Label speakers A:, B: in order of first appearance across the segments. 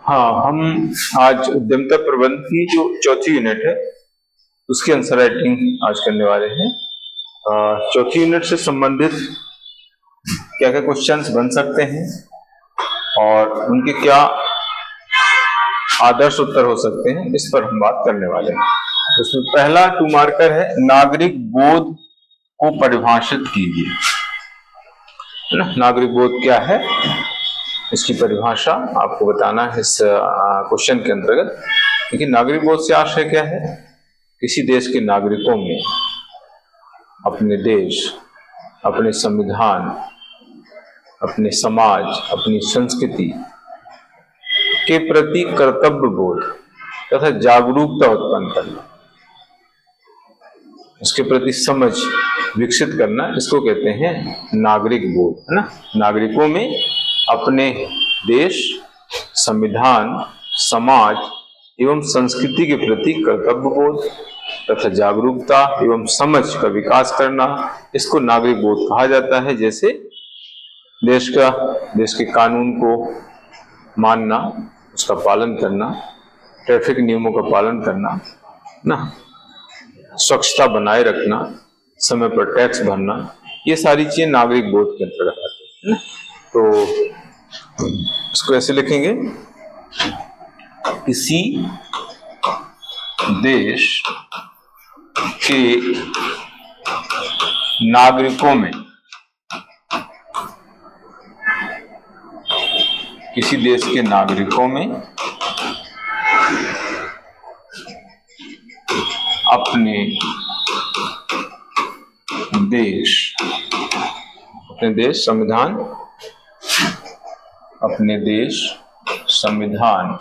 A: हाँ, हम आज उद्यमिता प्रबंध की जो चौथी यूनिट है उसकी आंसर राइटिंग आज करने वाले हैं। चौथी यूनिट से संबंधित क्या क्या क्वेश्चंस बन सकते हैं और उनके क्या आदर्श उत्तर हो सकते हैं, इस पर हम बात करने वाले हैं। उसमें पहला 2 मार्कर है, नागरिक बोध को परिभाषित कीजिए। है ना, नागरिक बोध क्या है, इसकी परिभाषा आपको बताना है इस क्वेश्चन के अंतर्गत। लेकिन नागरिक बोध से आशय क्या है? किसी देश के नागरिकों में अपने देश, अपने संविधान, अपने समाज, अपनी संस्कृति के प्रति कर्तव्य बोध तथा जागरूकता उत्पन्न करना, उसके प्रति समझ विकसित करना, इसको कहते हैं नागरिक बोध। है ना, नागरिकों में अपने देश, संविधान, समाज एवं संस्कृति के प्रति कर्तव्य बोध तथा जागरूकता एवं समझ का विकास करना, इसको नागरिक बोध कहा जाता है। जैसे देश के कानून को मानना, उसका पालन करना, ट्रैफिक नियमों का पालन करना, ना, स्वच्छता बनाए रखना, समय पर टैक्स भरना, ये सारी चीजें नागरिक बोध के अंतर्गत आती है। तो इसको ऐसे लिखेंगे, किसी देश के नागरिकों में, किसी देश के नागरिकों में अपने देश संविधान, अपने देश संविधान,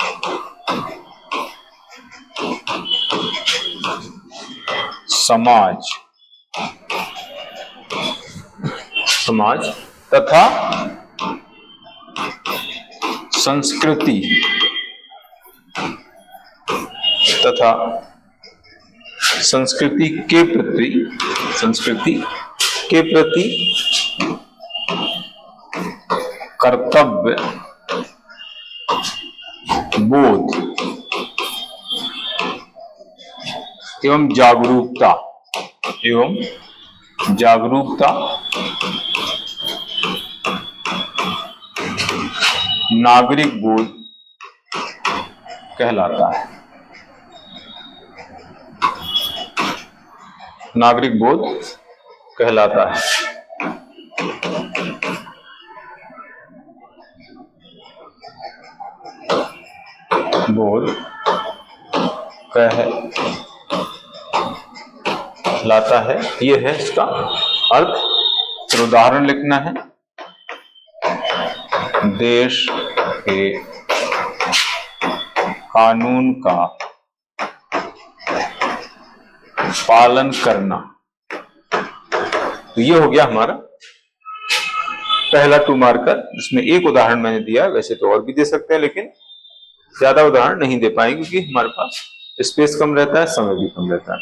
A: समाज तथा संस्कृति के प्रति कर्तव्य बोध एवं जागरूकता नागरिक बोध कहलाता है। नागरिक बोध कहलाता है। बोध कहलाता है, ये है इसका अर्थ। फिर उदाहरण लिखना है, देश के कानून का पालन करना। तो ये हो गया हमारा पहला 2 मार्कर, जिसमें एक उदाहरण मैंने दिया। वैसे तो और भी दे सकते हैं, लेकिन ज्यादा उदाहरण नहीं दे पाएंगे क्योंकि हमारे पास स्पेस कम रहता है, समय भी कम रहता है।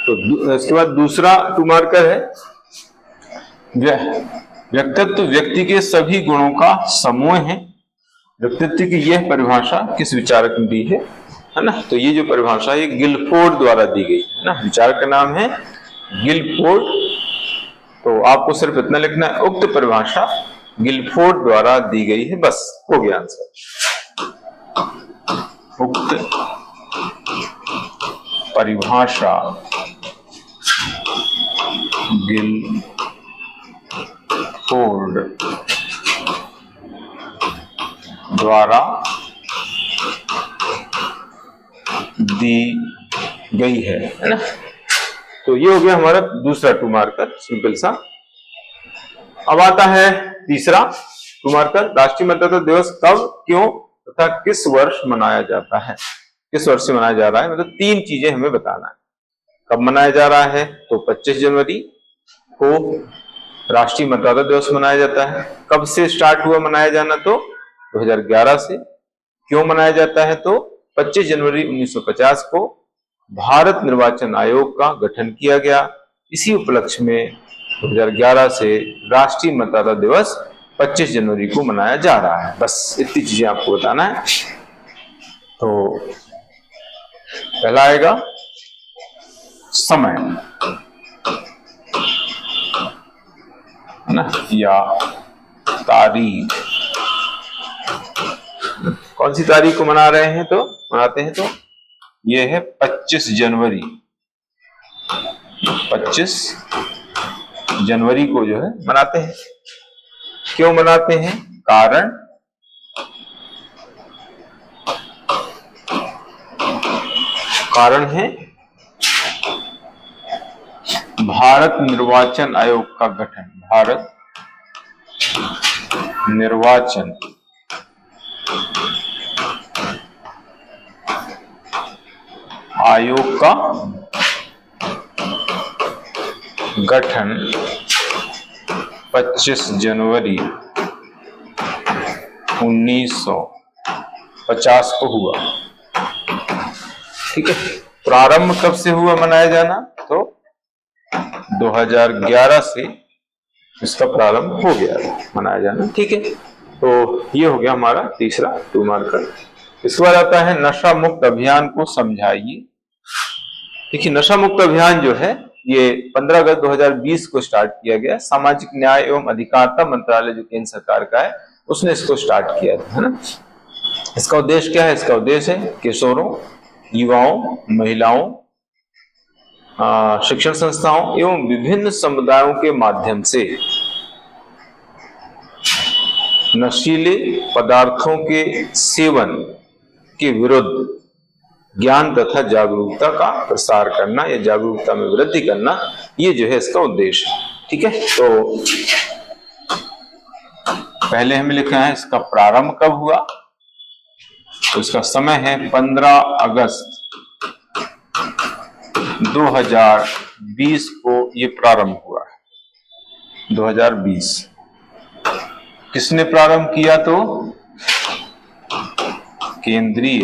A: तो इसके बाद दूसरा 2 मार्कर है, व्यक्तित्व व्यक्ति के सभी गुणों का समूह है। व्यक्तित्व की यह परिभाषा किस विचारक ने दी है ना? तो ये जो परिभाषा है गिलफोर्ड द्वारा दी गई है ना, विचारक का नाम है गिलफोर्ड। तो आपको सिर्फ इतना लिखना है, उक्त परिभाषा गिलफोर्ड द्वारा दी गई है, बस हो गया आंसर। उक्त परिभाषा गिलफोर्ड द्वारा दी गई है ना। तो ये हो गया हमारा दूसरा 2 मार्कर, सिंपल सा। अब आता है तीसरा 2 मार्कर, राष्ट्रीय मतदाता दिवस कब, क्यों तथा किस वर्ष मनाया जाता है। किस वर्ष से मनाया जा रहा है, मतलब 3 चीजें हमें बताना है। कब मनाया जा रहा है, तो 25 जनवरी को राष्ट्रीय मतदाता दिवस मनाया जाता है। कब से स्टार्ट हुआ मनाया जाना, तो 2011 से। क्यों मनाया जाता है, तो 25 जनवरी 1950 को भारत निर्वाचन आयोग का गठन किया गया। इसी उपलक्ष्य में 2011 से राष्ट्रीय मतदाता दिवस 25 जनवरी को मनाया जा रहा है। बस इतनी चीजें आपको बताना है। तो पहला आएगा समय, है ना, या तारीख। कौन सी तारीख को मनाते हैं तो ये है 25 जनवरी। 25 जनवरी को जो है मनाते हैं। क्यों मनाते हैं? कारण है भारत निर्वाचन आयोग का गठन। भारत निर्वाचन आयोग का गठन 25 जनवरी 1950 को हुआ। ठीक है। प्रारंभ कब से हुआ मनाया जाना? तो 2011 से इसका प्रारंभ हो गया मनाया जाना। ठीक है। तो ये हो गया हमारा तीसरा 2 मार्कर। इसके बाद आता है नशा मुक्त अभियान को समझाइए। देखिए, नशा मुक्त अभियान जो है ये 15 अगस्त 2020 को स्टार्ट किया गया। सामाजिक न्याय एवं अधिकारिता मंत्रालय जो केंद्र सरकार का है उसने इसको स्टार्ट किया था, है ना। इसका उद्देश्य क्या है? इसका उद्देश्य है किशोरों, युवाओं, महिलाओं, शिक्षण संस्थाओं एवं विभिन्न समुदायों के माध्यम से नशीले पदार्थों के सेवन के विरुद्ध ज्ञान तथा जागरूकता का प्रसार करना या जागरूकता में वृद्धि करना, ये जो है इसका उद्देश्य। ठीक है। तो पहले हमें लिखा है इसका प्रारंभ कब हुआ, तो इसका समय है 15 अगस्त 2020 को ये प्रारंभ हुआ है। 2020 किसने प्रारंभ किया? तो केंद्रीय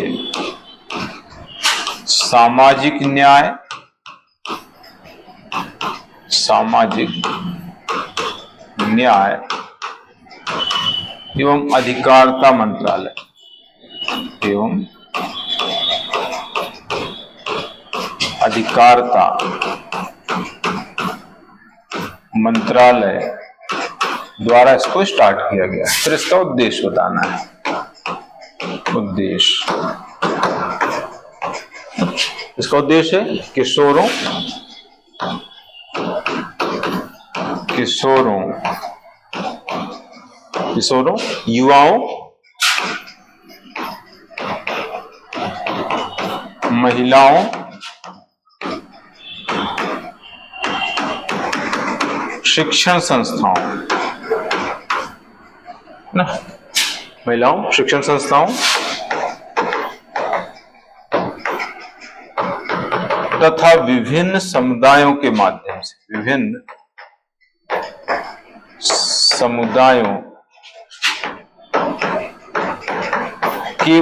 A: सामाजिक न्याय एवं अधिकारिता मंत्रालय द्वारा इसको स्टार्ट किया गया। फिर इसका उद्देश्य बताना है। इसका उद्देश्य है किशोरों, युवाओं, महिलाओं, शिक्षण संस्थाओं, ना, महिलाओं, शिक्षण संस्थाओं तथा विभिन्न समुदायों के माध्यम से, विभिन्न समुदायों के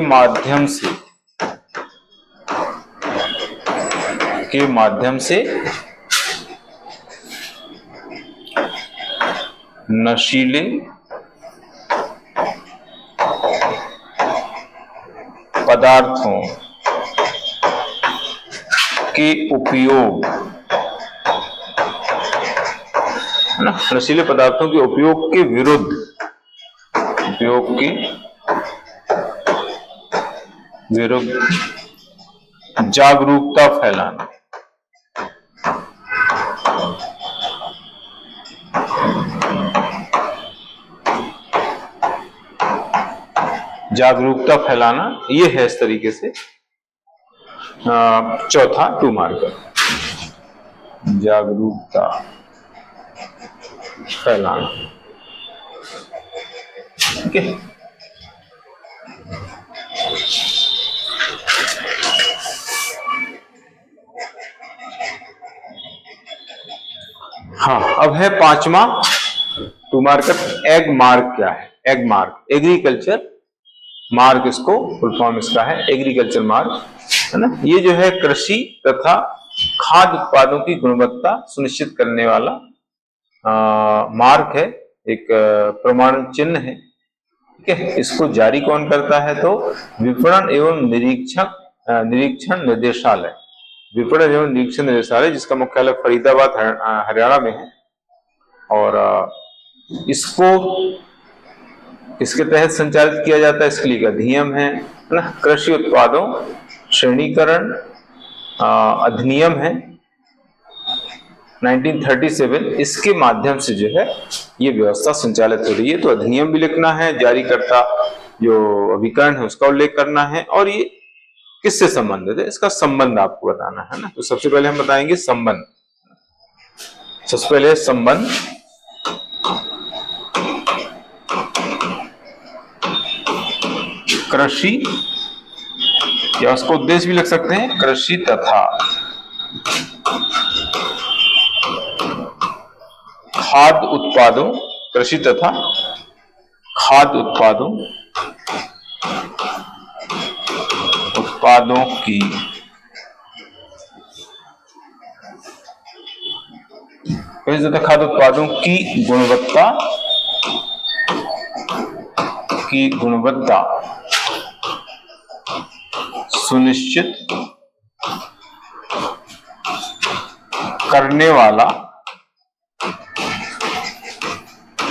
A: माध्यम से नशीले पदार्थों के उपयोग, नशीले पदार्थों के उपयोग के विरुद्ध जागरूकता फैलाना। जागरूकता फैलाना ये है इस तरीके से चौथा 2 मार्कर। जागरूकता फैलाना। ठीक है। हाँ, अब है 5वां 2 मार्कर। एग मार्क क्या है? एग मार्क, एग्रीकल्चर मार्क, इसको फुल फॉर्म इसका है एग्रीकल्चर मार्क, है ना। ये जो है कृषि तथा खाद्य उत्पादों की गुणवत्ता सुनिश्चित करने वाला मार्क है, एक प्रमाण चिन्ह है ठीक है। इसको जारी कौन करता है? तो विपणन एवं निरीक्षण निर्देशालय, विपणन एवं निरीक्षण निर्देशालय, जिसका मुख्यालय फरीदाबाद हरियाणा में है। और इसको इसके तहत संचालित किया जाता है, इसके लिए एक अधिनियम है ना, कृषि उत्पादों श्रेणीकरण अधिनियम है 1937। इसके माध्यम से जो है ये व्यवस्था संचालित हो रही है। तो अधिनियम भी लिखना है, जारीकर्ता जो अभिकरण है उसका उल्लेख करना है, और ये किससे संबंधित है इसका संबंध आपको बताना है ना। तो सबसे पहले हम बताएंगे संबंध। सबसे पहले संबंध, कृषि, या उसको उद्देश्य भी लिख सकते हैं, कृषि तथा खाद्य उत्पादों, कृषि तथा खाद्य उत्पादों की खाद्य उत्पादों की गुणवत्ता सुनिश्चित करने वाला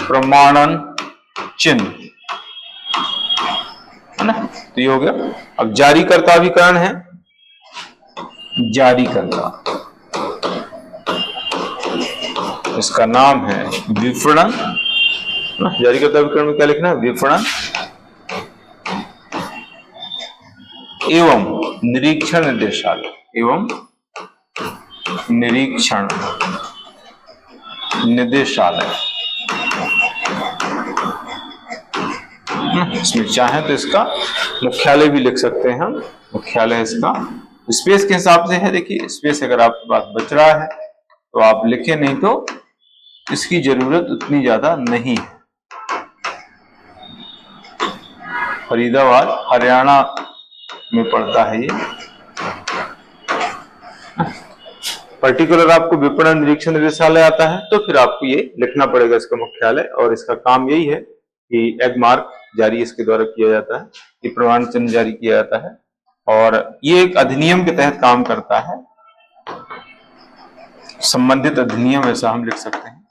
A: प्रमाणन चिन्ह है ना। तो ये हो गया। अब जारीकर्ता अभिकरण है, जारीकर्ता, इसका नाम है विपणन। जारीकर्ता अभिकरण में क्या लिखना है? विपणन एवं निरीक्षण निर्देशालय, एवं निरीक्षण निर्देशालय। इसमें चाहे तो इसका मुख्यालय भी लिख सकते हैं हम, मुख्यालय इसका स्पेस के हिसाब से है। देखिए स्पेस अगर आपके पास बच रहा है तो आप लिखें, नहीं तो इसकी जरूरत उतनी ज्यादा नहीं है। फरीदाबाद हरियाणा में पड़ता है ये। पर्टिकुलर आपको विपणन निरीक्षण निर्देशालय आता है तो फिर आपको ये लिखना पड़ेगा इसका मुख्यालय, और इसका काम यही है कि एग मार्क जारी इसके द्वारा किया जाता है, ये प्रमाण चिन्ह जारी किया जाता है, और ये एक अधिनियम के तहत काम करता है, संबंधित अधिनियम ऐसा हम लिख सकते हैं,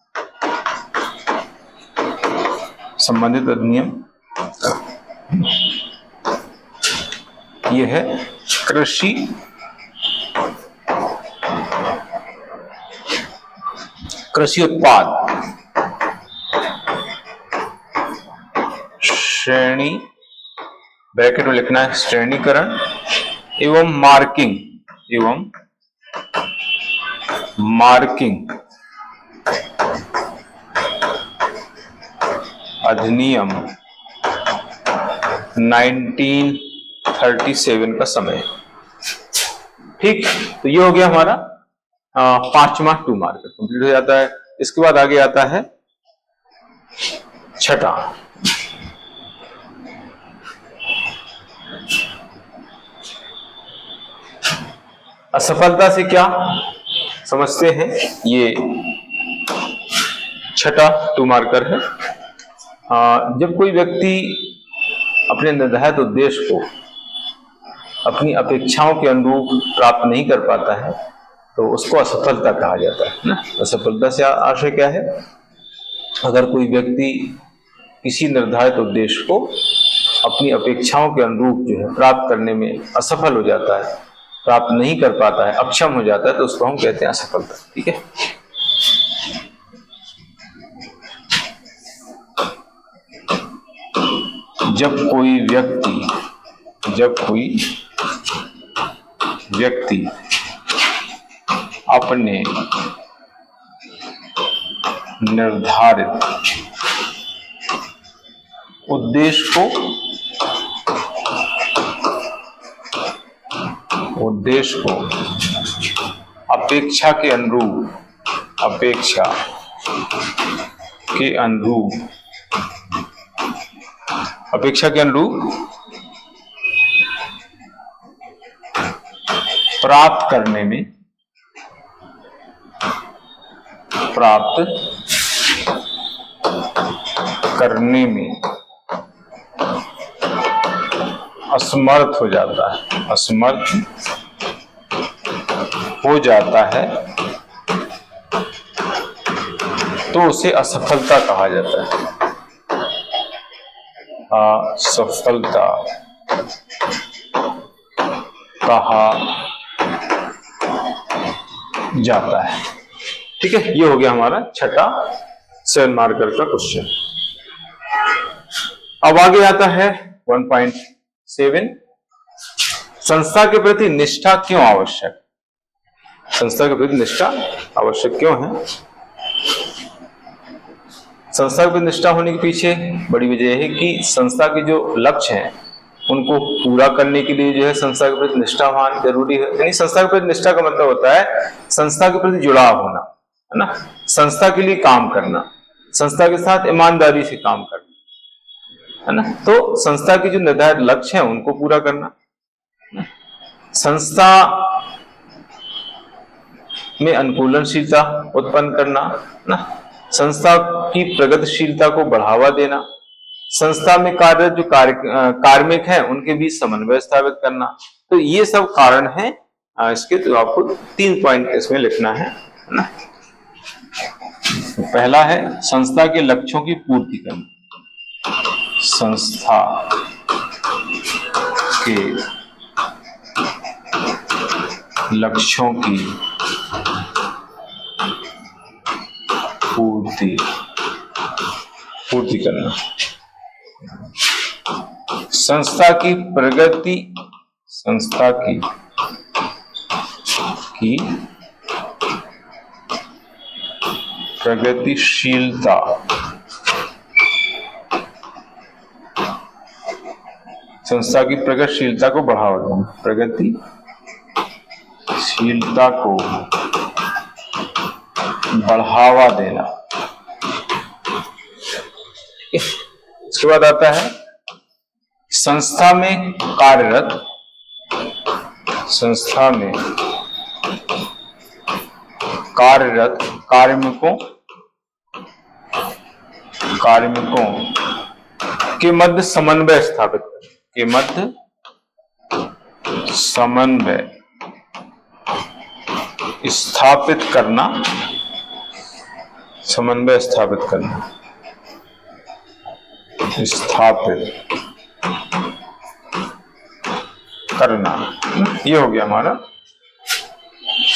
A: संबंधित अधिनियम। ये है कृषि उत्पाद श्रेणी, ब्रैकेट में लिखना है श्रेणीकरण एवं मार्किंग अधिनियम 1937 का समय। ठीक, तो ये हो गया हमारा 5वां 2 मार्कर कंप्लीट हो जाता है। इसके बाद आगे आता है 6ठा, असफलता से क्या समझते हैं? ये 6ठा 2 मार्कर है। जब कोई व्यक्ति अपने निर्धारित उद्देश्य को अपनी अपेक्षाओं के अनुरूप प्राप्त नहीं कर पाता है तो उसको असफलता कहा जाता है ना। असफलता से आशय क्या है? अगर कोई व्यक्ति किसी निर्धारित उद्देश्य को अपनी अपेक्षाओं के अनुरूप जो है प्राप्त करने में असफल हो जाता है, प्राप्त नहीं कर पाता है, अक्षम हो जाता है, तो उसको हम कहते हैं असफलता। ठीक है। जब कोई व्यक्ति अपने निर्धारित उद्देश्य को अपेक्षा के अनुरूप प्राप्त करने में असमर्थ हो जाता है, असमर्थ हो जाता है तो उसे असफलता कहा जाता है। असफलता कहा जाता है। ठीक है, ये हो गया हमारा छठा 7 मार्कर का क्वेश्चन। अब आगे आता है 1.7, संस्था के प्रति निष्ठा क्यों आवश्यक? संस्था के प्रति निष्ठा आवश्यक क्यों है? संस्था के प्रति निष्ठा होने के पीछे बड़ी वजह यह है कि संस्था के जो लक्ष्य हैं उनको पूरा करने के लिए जो है संस्था के प्रति निष्ठावान जरूरी है। यानी संस्था के प्रति निष्ठा का मतलब होता है संस्था के प्रति जुड़ाव होना, है ना, संस्था के लिए काम करना, संस्था के साथ ईमानदारी से काम करना, है ना। तो संस्था के जो निर्धारित लक्ष्य हैं उनको पूरा करना, संस्था में अनुकूलनशीलता उत्पन्न करना, ना, संस्था की प्रगतिशीलता को बढ़ावा देना, संस्था में कार्यरत जो कार्मिक हैं उनके बीच समन्वय स्थापित करना। तो ये सब कारण हैं इसके। तो आपको 3 पॉइंट इसमें लिखना है ना। तो पहला है संस्था के लक्ष्यों की पूर्ति करना, संस्था के लक्ष्यों की पूर्ति करना, संस्था की प्रगति, संस्था की प्रगतिशीलता, संस्था की प्रगतिशीलता को बढ़ावा देना, प्रगतिशीलता को बढ़ावा देना। इसके बाद आता है संस्था में कार्यरत, संस्था में कार्यरत कार्मिकों के मध्य समन्वय स्थापित करना, के मध्य समन्वय स्थापित करना, समन्वय स्थापित करना, स्थापित करना। ये हो गया हमारा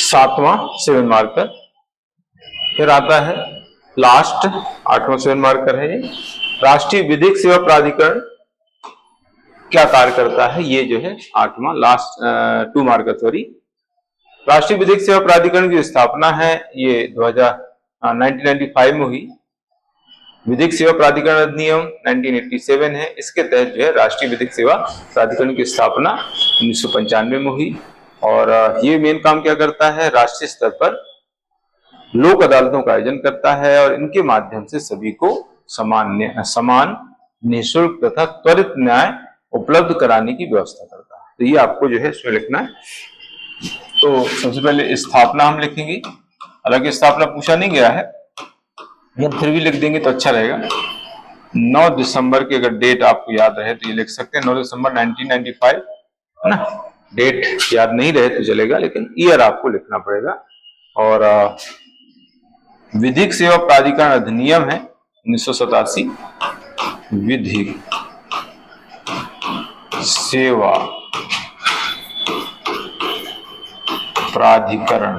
A: 7वां 7 मार्कर। फिर आता है लास्ट 8वां 7 मार्कर है। ये राष्ट्रीय विधिक सेवा प्राधिकरण क्या कार्य करता है, ये जो है 8वां लास्ट 2 मार्कर सॉरी। राष्ट्रीय विधिक सेवा प्राधिकरण की स्थापना है ये 1995 में हुई। विधिक सेवा प्राधिकरण अधिनियम 1987 है। इसके तहत जो है राष्ट्रीय विधिक सेवा प्राधिकरण की स्थापना 1995 में हुई। और ये मेन काम क्या करता है, राष्ट्रीय स्तर पर लोक अदालतों का आयोजन करता है और इनके माध्यम से सभी को समान निःशुल्क तथा त्वरित न्याय उपलब्ध कराने की व्यवस्था करता है। तो ये आपको जो है इसमें लिखना है। तो सबसे पहले स्थापना हम लिखेंगे, हालांकि स्थापना पूछा नहीं गया है, लेकिन फिर भी लिख देंगे तो अच्छा रहेगा। 9 दिसंबर की अगर डेट आपको याद रहे तो ये लिख सकते हैं 9 दिसंबर 1995, है ना। डेट याद नहीं रहे तो चलेगा, लेकिन ईयर आपको लिखना पड़ेगा। और विधिक सेवा प्राधिकरण अधिनियम है 1987, विधिक सेवा प्राधिकरण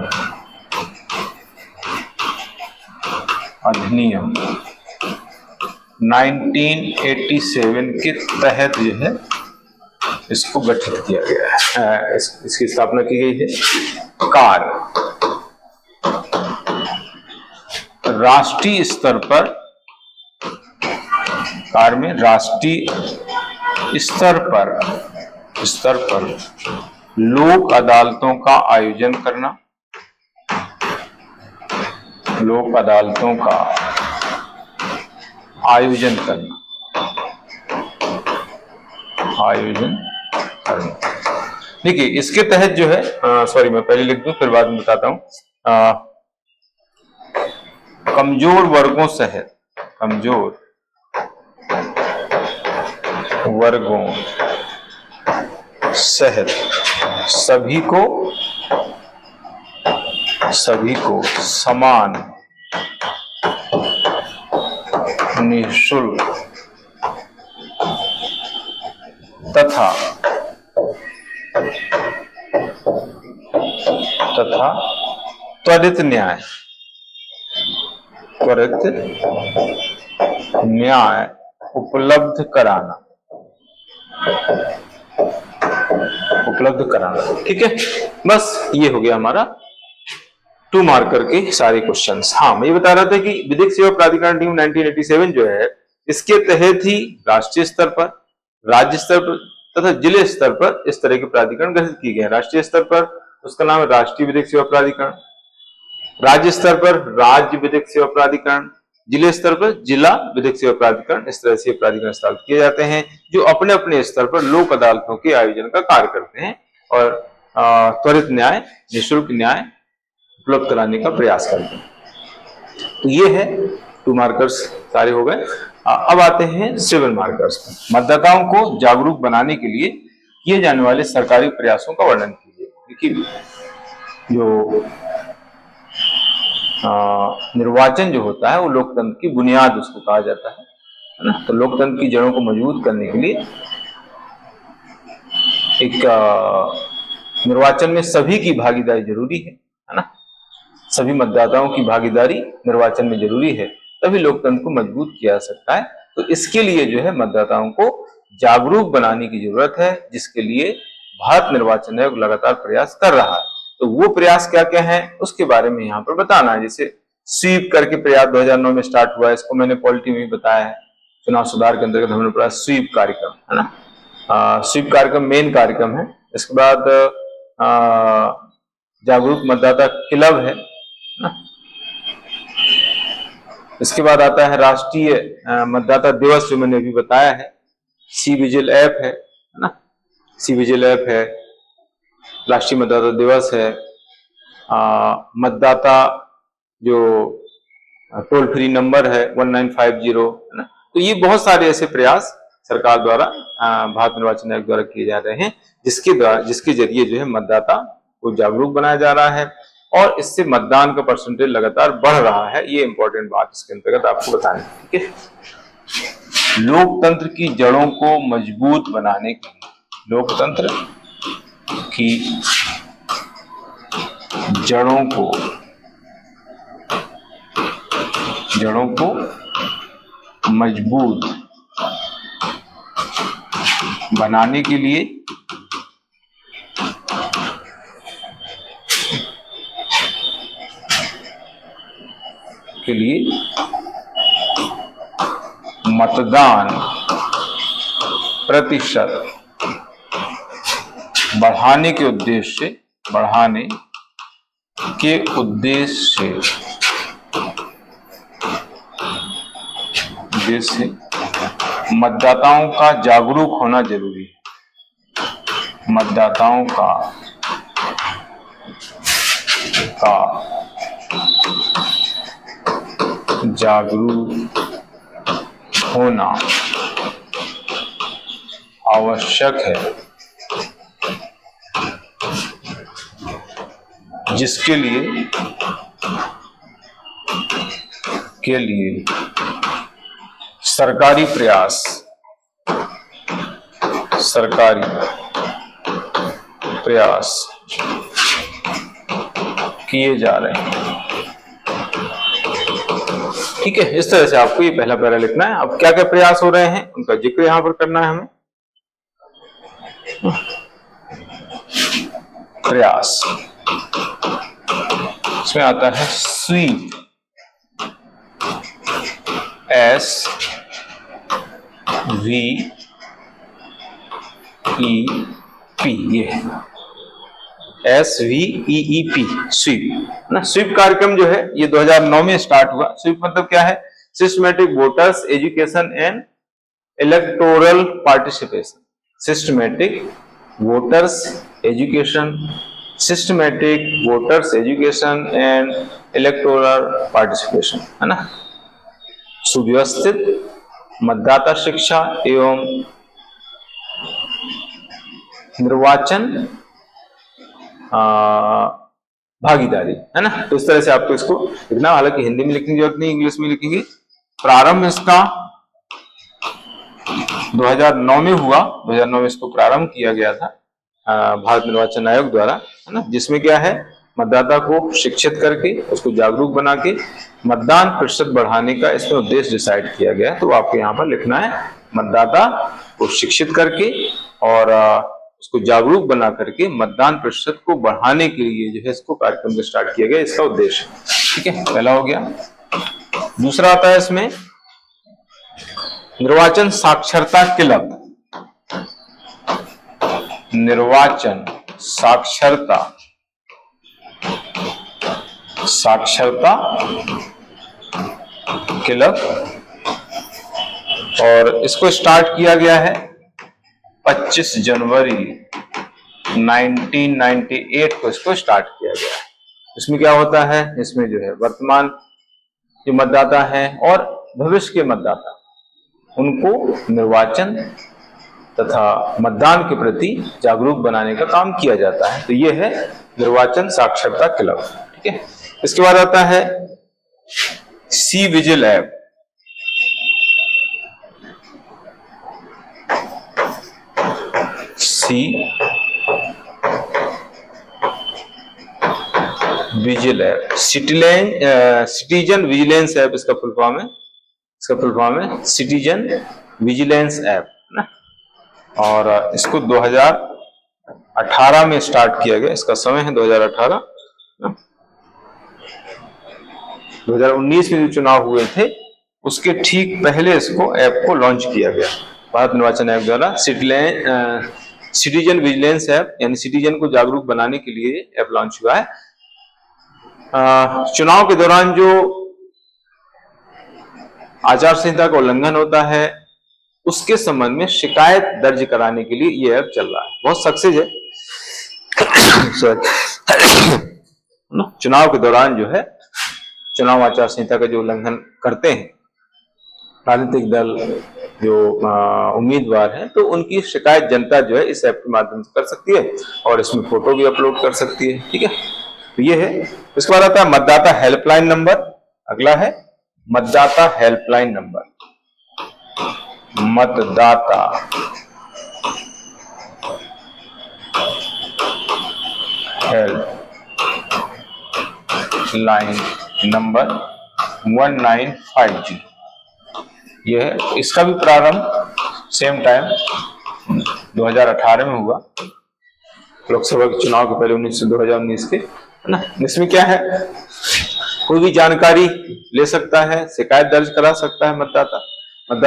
A: अधिनियम 1987 के तहत जो है इसको गठित किया गया है, इसकी स्थापना की गई है। कार्य राष्ट्रीय स्तर पर, कार्य में राष्ट्रीय स्तर पर लोक अदालतों का आयोजन करना, लोक अदालतों का आयोजन करना, देखिए इसके तहत जो है सॉरी मैं पहले लिख दूं फिर बाद में बताता हूं। कमजोर वर्गों सहित, कमजोर वर्गों शहर सभी को समान निःशुल्क तथा त्वरित न्याय उपलब्ध कराना। ठीक है, बस ये हो गया हमारा 2 मार्कर के सारे क्वेश्चंस। हाँ, मैं ये बता रहा था कि विधिक सेवा प्राधिकरण टीम 1987 जो है, इसके तहत ही राष्ट्रीय स्तर पर, राज्य स्तर पर तथा जिले स्तर पर इस तरह के प्राधिकरण गठित किए गए हैं। राष्ट्रीय स्तर पर उसका नाम है राष्ट्रीय विधिक सेवा प्राधिकरण, राज्य स्तर पर राज्य विधिक सेवा प्राधिकरण, जिले स्तर पर जिला विधिक सेवा प्राधिकरण। इस तरह से प्राधिकरण स्थापित किए जाते हैं जो अपने अपने स्तर पर लोक अदालतों के आयोजन का कार्य करते हैं और त्वरित न्याय, निःशुल्क न्याय उपलब्ध कराने का प्रयास करते हैं। तो ये है 2 मार्कर्स सारे हो गए। अब आते हैं 7 मार्कर्स पर। मतदाताओं को जागरूक बनाने के लिए किए जाने वाले सरकारी प्रयासों का वर्णन कीजिए। देखिए, जो निर्वाचन जो होता है वो लोकतंत्र की बुनियाद उसको कहा जाता है ना। तो लोकतंत्र की जड़ों को मजबूत करने के लिए एक निर्वाचन में सभी की भागीदारी जरूरी है ना। सभी मतदाताओं की भागीदारी निर्वाचन में जरूरी है, तभी लोकतंत्र को मजबूत किया जा सकता है। तो इसके लिए जो है मतदाताओं को जागरूक बनाने की जरूरत है, जिसके लिए भारत निर्वाचन आयोग लगातार प्रयास कर रहा है। तो वो प्रयास क्या क्या है उसके बारे में यहाँ पर बताना है। जैसे स्वीप करके प्रयास 2009 में स्टार्ट हुआ है, इसको मैंने पॉलिटी में भी बताया है। चुनाव सुधार के अंतर्गत हमने पढ़ा स्वीप कार्यक्रम, है ना। स्वीप कार्यक्रम मेन कार्यक्रम है। इसके बाद जागरूक मतदाता क्लब है ना। इसके बाद आता है राष्ट्रीय मतदाता दिवस, जो मैंने अभी बताया है। सी विजिल ऐप है ना, सी विजिल ऐप है। राष्ट्रीय मतदाता दिवस है। मतदाता जो टोल फ्री नंबर है 1950, है ना। तो ये बहुत सारे ऐसे प्रयास सरकार द्वारा, भारत निर्वाचन आयोग द्वारा किए जा रहे हैं, जिसके जरिए जो है मतदाता को जागरूक बनाया जा रहा है और इससे मतदान का परसेंटेज लगातार बढ़ रहा है। ये इंपॉर्टेंट बात इसके अंतर्गत आपको बतानी है। ठीक है, लोकतंत्र की जड़ों को मजबूत बनाने के लिए, लोकतंत्र की जड़ों को मजबूत बनाने के लिए मतदान प्रतिशत बढ़ाने के उद्देश्य से मतदाताओं का जागरूक होना जरूरी है। मतदाताओं का जागरूक होना आवश्यक है, जिसके लिए सरकारी प्रयास किए जा रहे हैं। ठीक है, इस तरह से आपको ये पहला पैरा लिखना है। अब क्या क्या प्रयास हो रहे हैं उनका जिक्र यहां पर करना है हमें। प्रयास, इसमें आता है स्वीप, SVEEP, ये SVEEP स्वीप ना। स्वीप कार्यक्रम जो है ये 2009 में स्टार्ट हुआ। स्वीप मतलब क्या है? Systematic voters education and electoral participation. Systematic voters education and electoral participation, है ना। सुव्यवस्थित मतदाता शिक्षा एवं निर्वाचन भागीदारी, है ना। तो इस तरह से आपको इसको लिखना, हालांकि हिंदी में लिखने की जरूरत नहीं, इंग्लिश में लिखेंगे। प्रारंभ इसका 2009 में हुआ, 2009 में इसको प्रारंभ किया गया था भारत निर्वाचन आयोग द्वारा, है ना। जिसमें क्या है, मतदाता को शिक्षित करके, उसको जागरूक बना के मतदान प्रतिशत बढ़ाने का इसमें उद्देश्य डिसाइड किया गया है। तो आपको यहाँ पर लिखना है, मतदाता को शिक्षित करके और उसको जागरूक बना करके मतदान प्रतिशत को बढ़ाने के लिए जो है इसको कार्यक्रम को स्टार्ट किया गया, इसका उद्देश्य। ठीक है, पहला हो गया। दूसरा आता है इसमें निर्वाचन साक्षरता क्लब। निर्वाचन साक्षरता क्लब, और इसको स्टार्ट किया गया है 25 जनवरी 1998 को इसको स्टार्ट किया गया है। इसमें क्या होता है, इसमें जो है वर्तमान जो मतदाता हैं और भविष्य के मतदाता, उनको निर्वाचन तथा मतदान के प्रति जागरूक बनाने का काम किया जाता है। तो ये है निर्वाचन साक्षरता क्लब। ठीक है, इसके बाद आता है C vigil app. C vigil app, citizen vigilance app इसका फुल फॉर्म है। इसका फुल फॉर्म है सिटीजन विजिलेंस ऐप ना। और इसको 2018 में स्टार्ट किया गया, इसका समय है 2018 ना। 2019 में जो चुनाव हुए थे उसके ठीक पहले इसको ऐप को लॉन्च किया गया भारत निर्वाचन आयोग द्वारा। सिटीजन विजिलेंस ऐप, यानी सिटीजन को जागरूक बनाने के लिए ऐप लॉन्च हुआ है। चुनाव के दौरान जो आचार संहिता का उल्लंघन होता है उसके संबंध में शिकायत दर्ज कराने के लिए ये ऐप चल रहा है। बहुत सक्सेस है। चुनाव के दौरान जो है चुनाव आचार संहिता का जो उल्लंघन करते हैं राजनीतिक दल, जो उम्मीदवार हैं, तो उनकी शिकायत जनता जो है इस ऐप के माध्यम से कर सकती है और इसमें फोटो भी अपलोड कर सकती है। ठीक है, तो ये है। इसके बाद आता है मतदाता हेल्पलाइन नंबर। अगला है मतदाता हेल्पलाइन नंबर। मतदाता हेल्पलाइन नंबर 1950। यह है, इसका भी प्रारंभ सेम टाइम 2018 में हुआ, लोकसभा के चुनाव के पहले 2019 के, है ना। इसमें क्या है, कोई भी जानकारी ले सकता है, शिकायत दर्ज करा सकता है मतदाता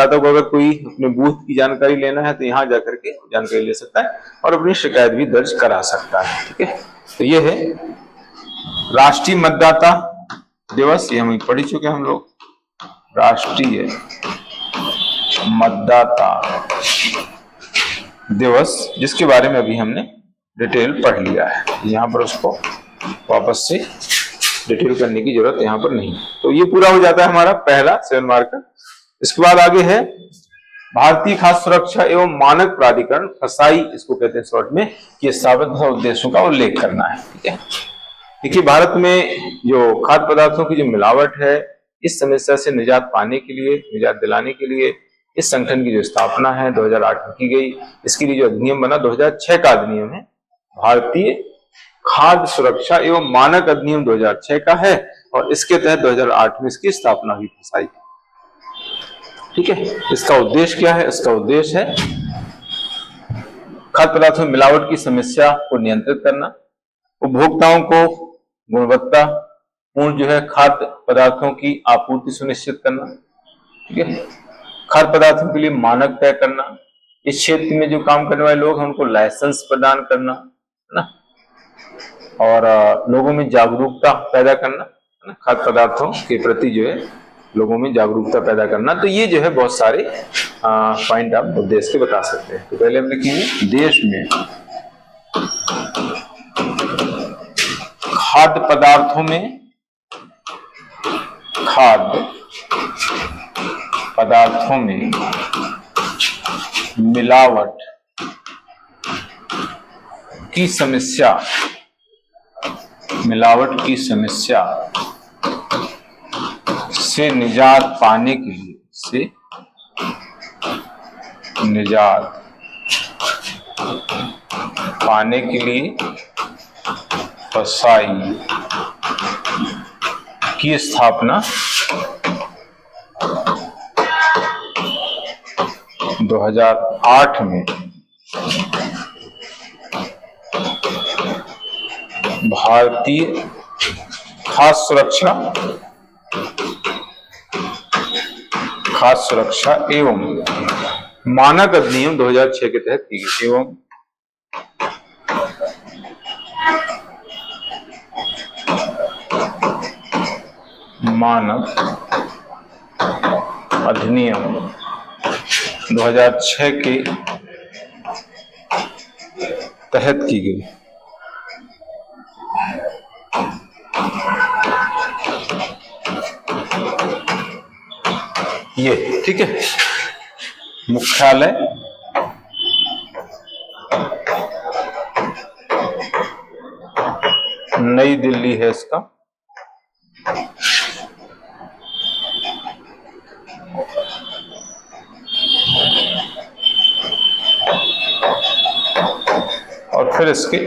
A: को अगर कोई अपने बूथ की जानकारी लेना है तो यहाँ जाकर के जानकारी ले सकता है और अपनी शिकायत भी दर्ज करा सकता है। ठीक है, तो ये है राष्ट्रीय मतदाता दिवस, ये हम पढ़ चुके हैं हम लोग। राष्ट्रीय मतदाता दिवस, जिसके बारे में अभी हमने डिटेल पढ़ लिया है, यहाँ पर उसको वापस से डिटेल करने की जरूरत यहाँ पर नहीं। तो ये पूरा हो जाता है हमारा पहला 7 मार्कर। इसके बाद आगे है भारतीय खाद्य सुरक्षा एवं मानक प्राधिकरण, फसाई इसको कहते हैं शॉर्ट में, कि स्थापित तथा उद्देश्यों का उल्लेख करना है। ठीक है, देखिए भारत में जो खाद्य पदार्थों की जो मिलावट है, इस समस्या से निजात पाने के लिए, निजात दिलाने के लिए इस संगठन की जो स्थापना है 2008 में की गई। इसके लिए जो अधिनियम बना 2006 का अधिनियम है, भारतीय खाद्य सुरक्षा एवं मानक अधिनियम 2006 का है, और इसके तहत 2008 में इसकी स्थापना हुई फसाई। ठीक है, इसका उद्देश्य क्या है? इसका उद्देश्य है खाद्य पदार्थों में मिलावट की समस्या को नियंत्रित करना, उपभोक्ताओं को गुणवत्ता पूर्ण जो है खाद्य पदार्थों की आपूर्ति सुनिश्चित करना। ठीक है, खाद्य पदार्थों के लिए मानक तय करना, इस क्षेत्र में जो काम करने वाले लोग हैं उनको लाइसेंस प्रदान करना, है ना, और लोगों में जागरूकता पैदा करना, है ना, खाद्य पदार्थों के प्रति जो है लोगों में जागरूकता पैदा करना। तो ये जो है बहुत सारे पॉइंट आप उद्देश्य के बता सकते हैं। तो पहले हम लिखेंगे देश में खाद्य पदार्थों में मिलावट की समस्या, मिलावट की समस्या से निजात पाने के लिए, से निजात पाने के लिए फसाई की स्थापना 2008 में भारतीय खाद्य सुरक्षा एवं मानक अधिनियम 2006 के तहत की गई। एवं मानक अधिनियम 2006 के तहत की गई। ये ठीक है। मुख्यालय नई दिल्ली है इसका। और फिर इसके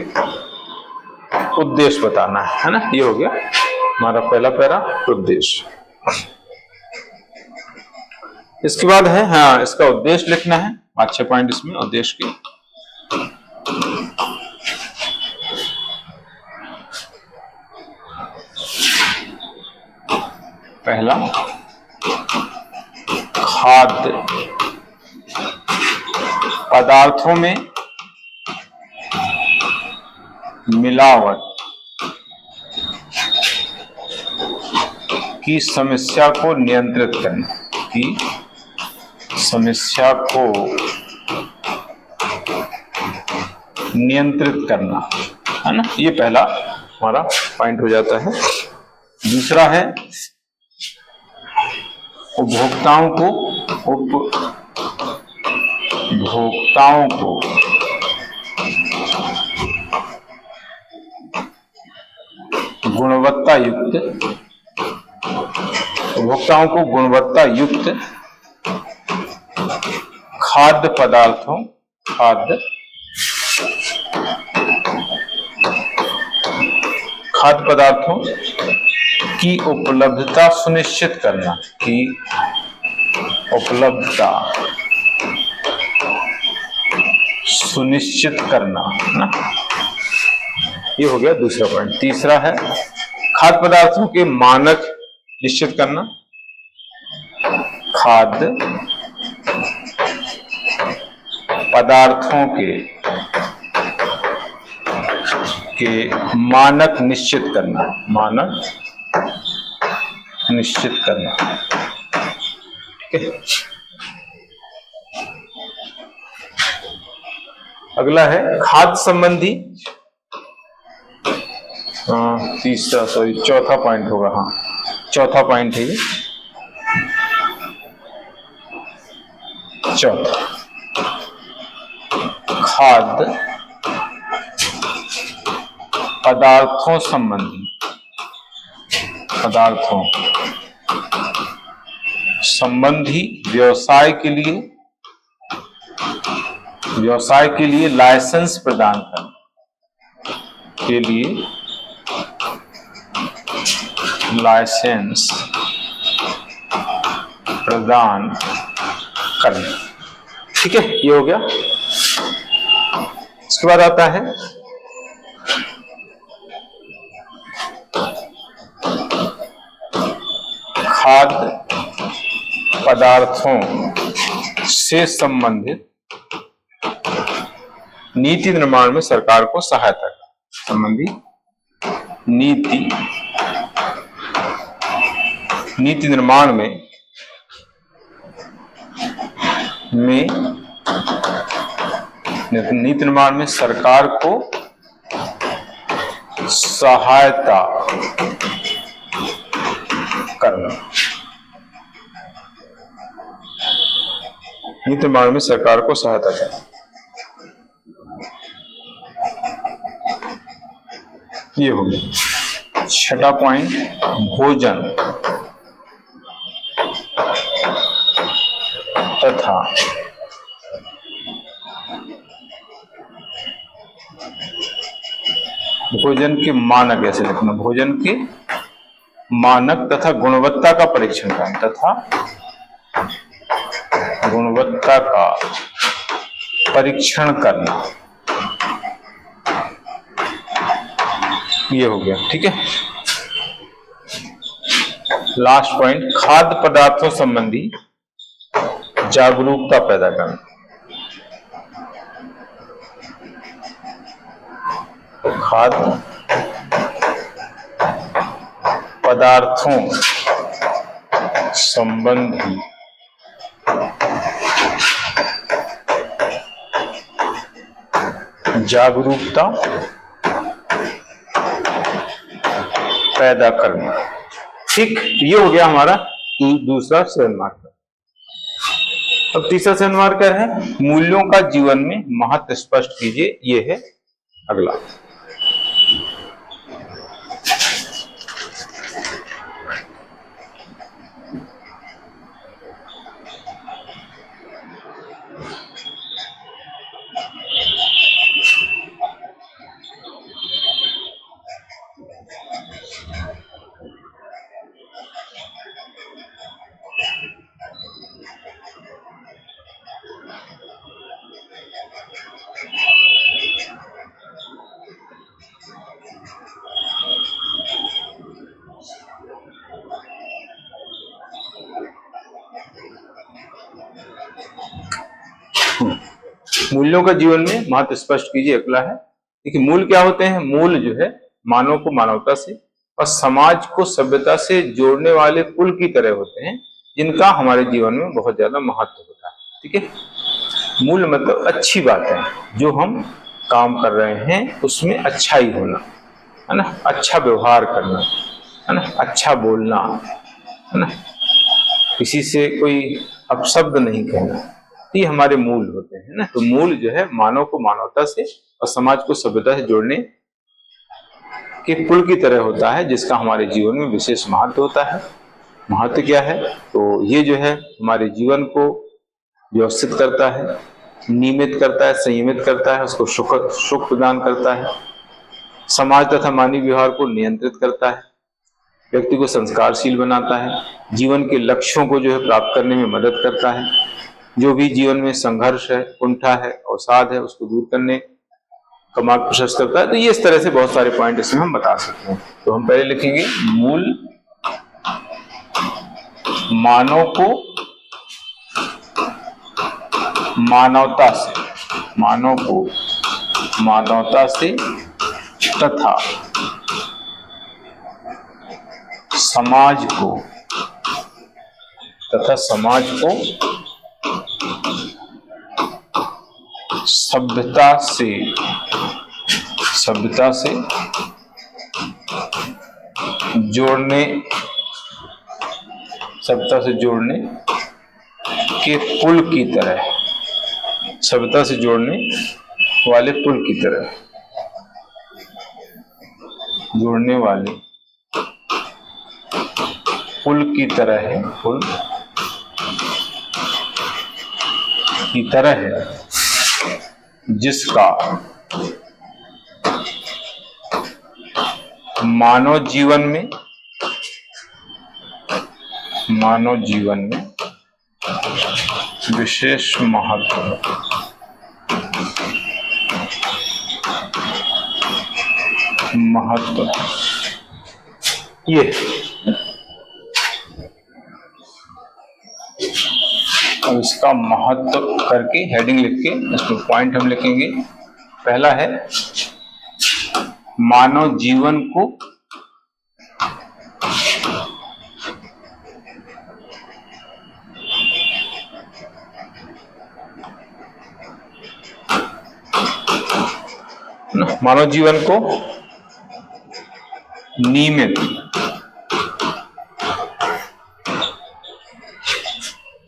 A: उद्देश्य बताना है ना। ये हो गया हमारा पहला पैरा, उद्देश्य। इसके बाद है, हाँ, इसका उद्देश्य लिखना है। 5-6 पॉइंट इसमें उद्देश्य के। पहला, खाद्य पदार्थों में मिलावट की समस्या को नियंत्रित करना, की समस्या को नियंत्रित करना, है ना। ये पहला हमारा पॉइंट हो जाता है। दूसरा है उपभोक्ताओं को गुणवत्ता युक्त खाद्य पदार्थों की उपलब्धता सुनिश्चित करना, की उपलब्धता सुनिश्चित करना ना। ये हो गया दूसरा पॉइंट। तीसरा है खाद्य पदार्थों के मानक निश्चित करना, खाद्य पदार्थों के मानक निश्चित करना, मानक निश्चित करना। ठीक है। अगला है खाद्य संबंधी, चौथा पॉइंट होगा। हाँ, चौथा पॉइंट है ये। चौथा, खाद्य पदार्थों संबंधी व्यवसाय के लिए लाइसेंस प्रदान करना, के लिए लाइसेंस प्रदान करना। ठीक है, ये हो गया। इसके बाद आता है खाद्य पदार्थों से संबंधित नीति निर्माण में सरकार को सहायता करना, संबंधी नीति निर्माण में सरकार को सहायता करना, नीति निर्माण में सरकार को सहायता करना। ये हो गया। छठा पॉइंट, भोजन तथा भोजन के मानक, ऐसे लिखना, भोजन के मानक तथा गुणवत्ता का परीक्षण करना, तथा गुणवत्ता का परीक्षण करना। ये हो गया, ठीक है। लास्ट पॉइंट, खाद्य पदार्थों संबंधी जागरूकता पैदा करना। खाद्य पदार्थों संबंधी जागरूकता पैदा करना। ठीक, ये हो गया हमारा दूसरा 7 मार्कर। अब तीसरा 7 मार्कर है, मूल्यों का जीवन में महत्व स्पष्ट कीजिए। ये है अगला। मूल्यों का जीवन में महत्व स्पष्ट कीजिए, अगला है। देखिए, मूल क्या होते हैं? मूल जो है मानव को मानवता से और समाज को सभ्यता से जोड़ने वाले पुल की तरह होते हैं, जिनका हमारे जीवन में बहुत ज्यादा महत्व होता है। ठीक है, मूल मतलब अच्छी बात है, जो हम काम कर रहे हैं उसमें अच्छाई होना, है ना, अच्छा व्यवहार करना, है ना, अच्छा बोलना, है ना, किसी से कोई अपशब्द नहीं कहना, ये हमारे मूल होते हैं ना। तो मूल जो है मानव को मानवता से और समाज को सभ्यता से जोड़ने के पुल की तरह होता है, जिसका हमारे जीवन में विशेष महत्व होता है। महत्व क्या है? तो ये जो है हमारे जीवन को व्यवस्थित करता है, नियमित करता है, संयमित करता है, उसको सुख प्रदान करता है, समाज तथा मानवीय व्यवहार को नियंत्रित करता है, व्यक्ति को संस्कारशील बनाता है, जीवन के लक्ष्यों को जो है प्राप्त करने में मदद करता है, जो भी जीवन में संघर्ष है, कुंठा है, अवसाद है, उसको दूर करने का मार्ग प्रशस्त करता है। तो ये इस तरह से बहुत सारे पॉइंट इसमें हम बता सकते हैं। तो हम पहले लिखेंगे, मूल मानव को मानवता से तथा समाज को सभ्यता से जोड़ने के पुल की तरह, सभ्यता से जोड़ने वाले पुल की तरह, जोड़ने वाले पुल की तरह है, पुल की तरह है, जिसका मानव जीवन में विशेष महत्व ये। अब इसका महत्व करके हेडिंग लिख के इसमें पॉइंट हम लिखेंगे। पहला है, मानव जीवन को नियमित,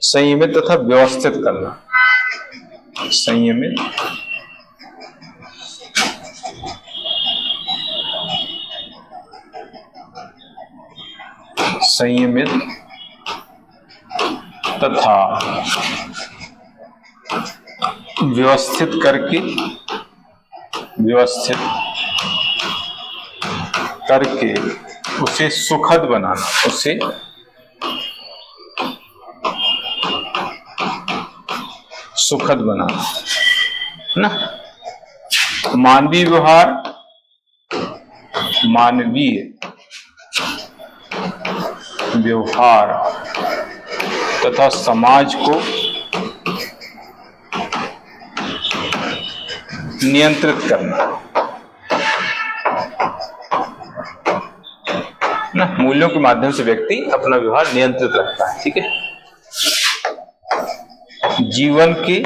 A: संयमित तथा व्यवस्थित करना, संयमित संयमित तथा व्यवस्थित करके उसे सुखद बनाना, उसे सुखद बनाना ना। मानवीय व्यवहार तथा समाज को नियंत्रित करना ना। मूल्यों के माध्यम से व्यक्ति अपना व्यवहार नियंत्रित रखता है, ठीक है। जीवन के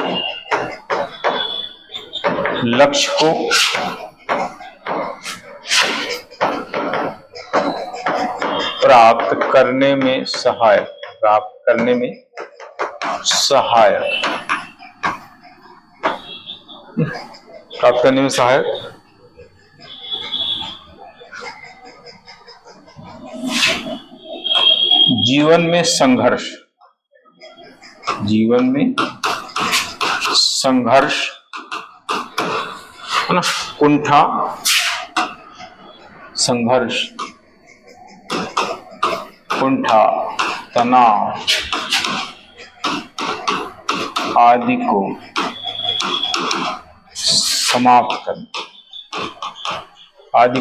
A: लक्ष्य को प्राप्त करने में सहायक जीवन में संघर्ष है ना, कुंठा, तनाव आदि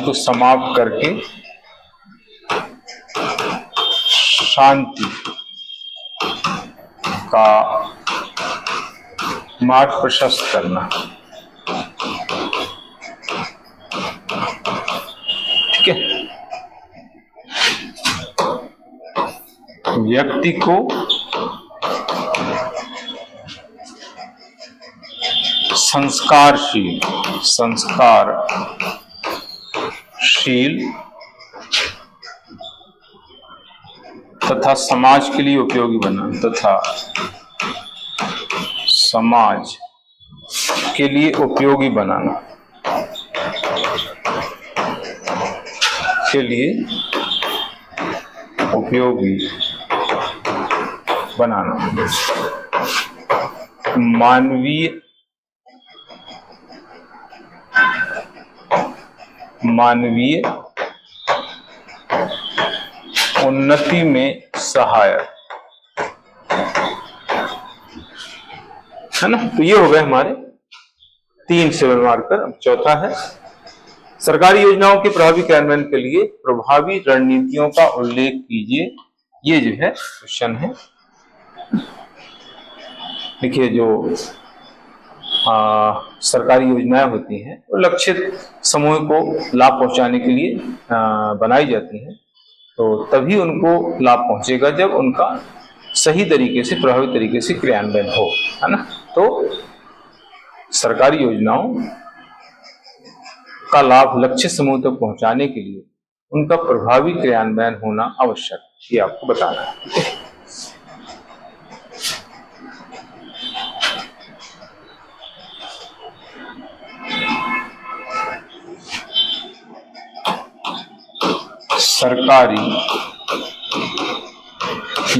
A: को समाप्त करके शांति का मार्ग प्रशस्त करना, ठीक है। व्यक्ति को संस्कारशील तथा समाज के लिए उपयोगी बनाना, मानवीय उन्नति में सहायक, है ना। तो ये हो गए हमारे 3 7 मार्कर। अब चौथा है सरकारी योजनाओं के प्रभावी क्रियान्वयन के लिए प्रभावी रणनीतियों का उल्लेख कीजिए। ये जो है क्वेश्चन है। देखिए, जो सरकारी योजनाएं होती हैं वो लक्षित समूह को लाभ पहुंचाने के लिए बनाई जाती हैं। तो तभी उनको लाभ पहुंचेगा जब उनका सही तरीके से, प्रभावी तरीके से क्रियान्वयन हो, है ना। तो सरकारी योजनाओं का लाभ लक्षित समूह तक पहुंचाने के लिए उनका प्रभावी क्रियान्वयन होना आवश्यक, ये आपको बताना है। सरकारी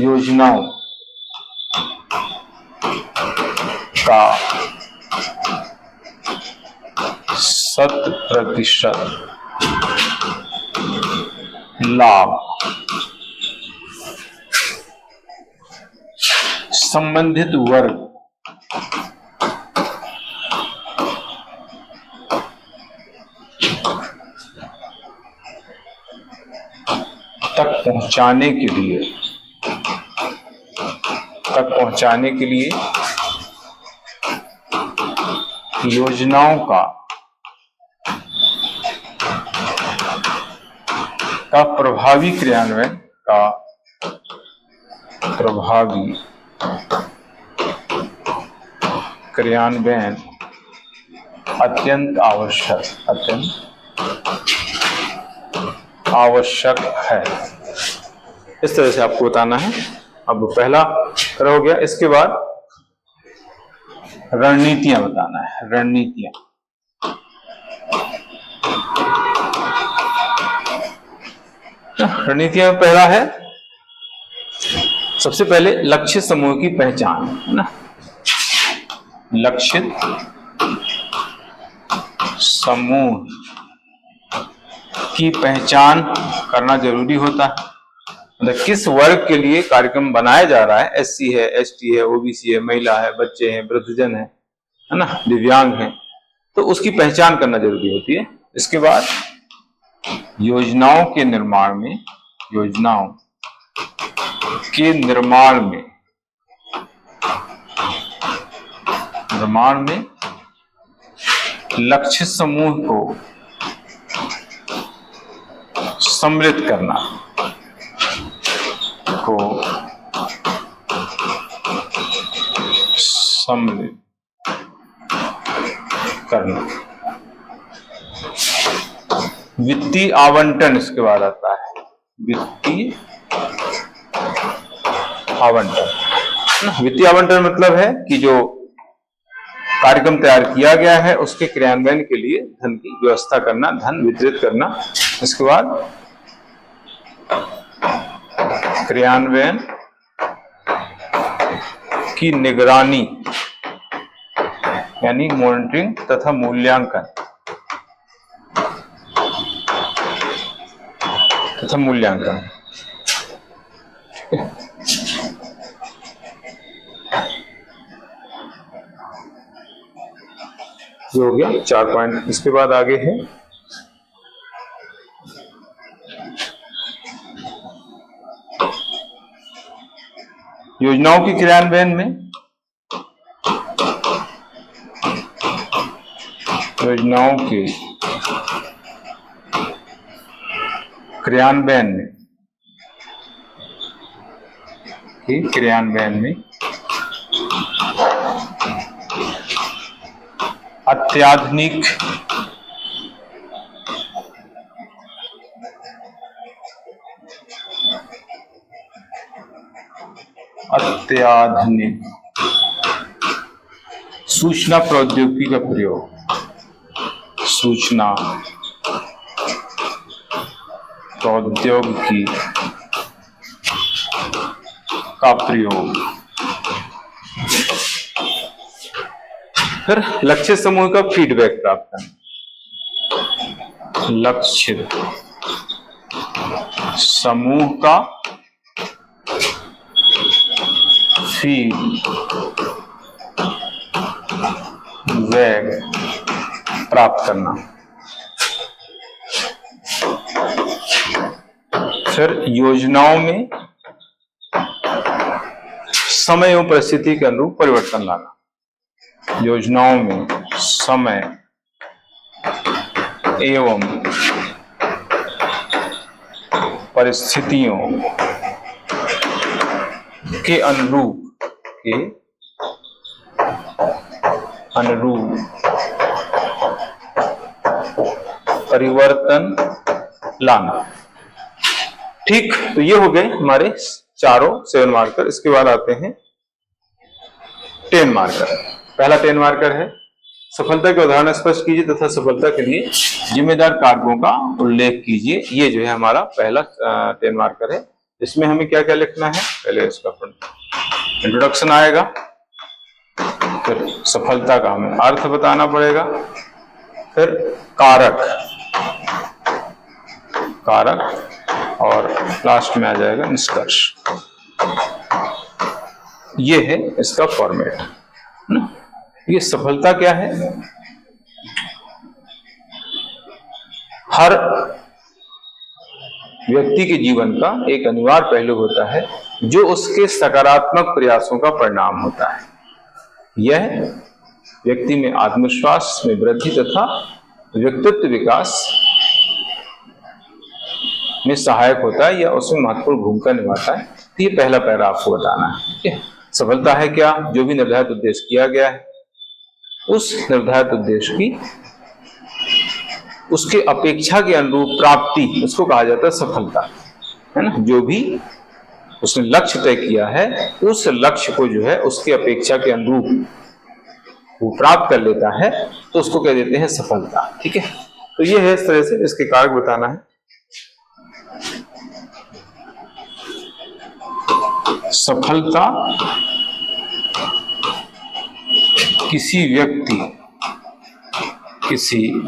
A: योजनाओं का 100% लाभ संबंधित वर्ग तक पहुंचाने के लिए योजनाओं का प्रभावी क्रियान्वयन अत्यंत आवश्यक है। इस तरह से आपको बताना है। अब पहला तरह हो गया। इसके बाद रणनीतियां बताना है। रणनीतियां पहला है सबसे पहले लक्ष्य समूह की पहचान, है ना। लक्षित समूह की पहचान करना जरूरी होता है। मतलब किस वर्ग के लिए कार्यक्रम बनाया जा रहा है, SC है, ST है, OBC है, महिला है, बच्चे हैं, वृद्धजन है ना, दिव्यांग हैं, तो उसकी पहचान करना जरूरी होती है। इसके बाद योजनाओं के निर्माण में लक्ष्य समूह को सम्मिलित करना, वित्तीय आवंटन इसके बाद आता है। वित्तीय आवंटन मतलब है कि जो कार्यक्रम तैयार किया गया है उसके क्रियान्वयन के लिए धन की व्यवस्था करना, धन वितरित करना। इसके बाद क्रियान्वयन की निगरानी यानी मॉनिटरिंग तथा मूल्यांकन जो हो गया 4 पॉइंट। इसके बाद आगे है योजनाओं के क्रियान्वयन में अत्याधुनिक सूचना प्रौद्योगिकी का प्रयोग। फिर लक्ष्य समूह का फीडबैक प्राप्त करना, लक्ष्य समूह का फीडबैक प्राप्त करना। फिर योजनाओं में समय एवं परिस्थिति के अनुरूप परिवर्तन लाना, योजनाओं में समय एवं परिस्थितियों के अनुरूप परिवर्तन लाना। ठीक, तो ये हो गए हमारे चारों 7 मार्कर। इसके बाद आते हैं 10 मार्कर। पहला 10 मार्कर है सफलता के उदाहरण स्पष्ट कीजिए तथा सफलता के लिए जिम्मेदार कारकों का उल्लेख कीजिए। ये जो है हमारा पहला 10 मार्कर है। इसमें हमें क्या क्या लिखना है, पहले इसका इंट्रोडक्शन आएगा, फिर सफलता का हमें अर्थ बताना पड़ेगा, फिर कारक और लास्ट में आ जाएगा निष्कर्ष। ये है इसका फॉर्मेट ना। ये सफलता क्या है, हर व्यक्ति के जीवन का एक अनिवार्य पहलू होता है जो उसके सकारात्मक प्रयासों का परिणाम होता है। यह व्यक्ति में आत्मविश्वास में वृद्धि तथा व्यक्तित्व विकास में सहायक होता है या उसमें महत्वपूर्ण भूमिका निभाता है। तो ये पहला पैरा आपको बताना है। ठीक है, सफलता है क्या, जो भी निर्धारित उद्देश्य किया गया है उस निर्धारित उद्देश्य की उसके अपेक्षा के अनुरूप प्राप्ति, उसको कहा जाता है सफलता, है ना। जो भी उसने लक्ष्य तय किया है उस लक्ष्य को जो है उसके अपेक्षा के अनुरूप वो प्राप्त कर लेता है तो उसको कह देते हैं सफलता। ठीक है, तो ये है इस तरह से इसके कारक बताना है। सफलता किसी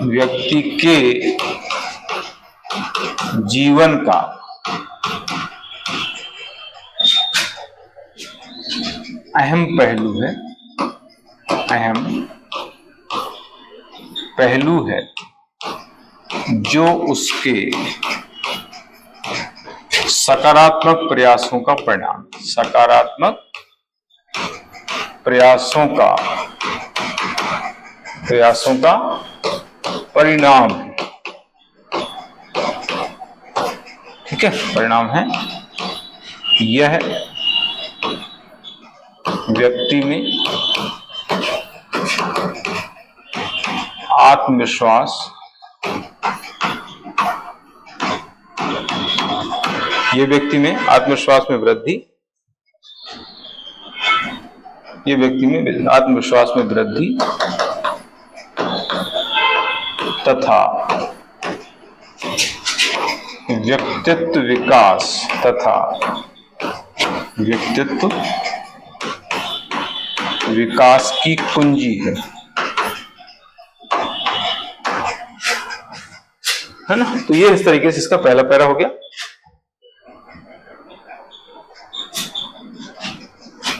A: व्यक्ति के जीवन का अहम पहलू है जो उसके सकारात्मक प्रयासों का परिणाम है। ठीक है, परिणाम है। यह व्यक्ति में आत्मविश्वास में वृद्धि तथा व्यक्तित्व विकास की कुंजी है ना। तो ये इस तरीके से इसका पहला पैरा हो गया।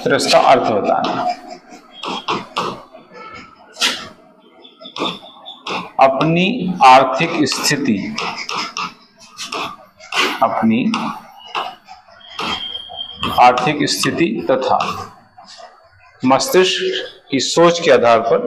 A: फिर इसका अर्थ बताना। अपनी आर्थिक स्थिति तथा मस्तिष्क की सोच के आधार पर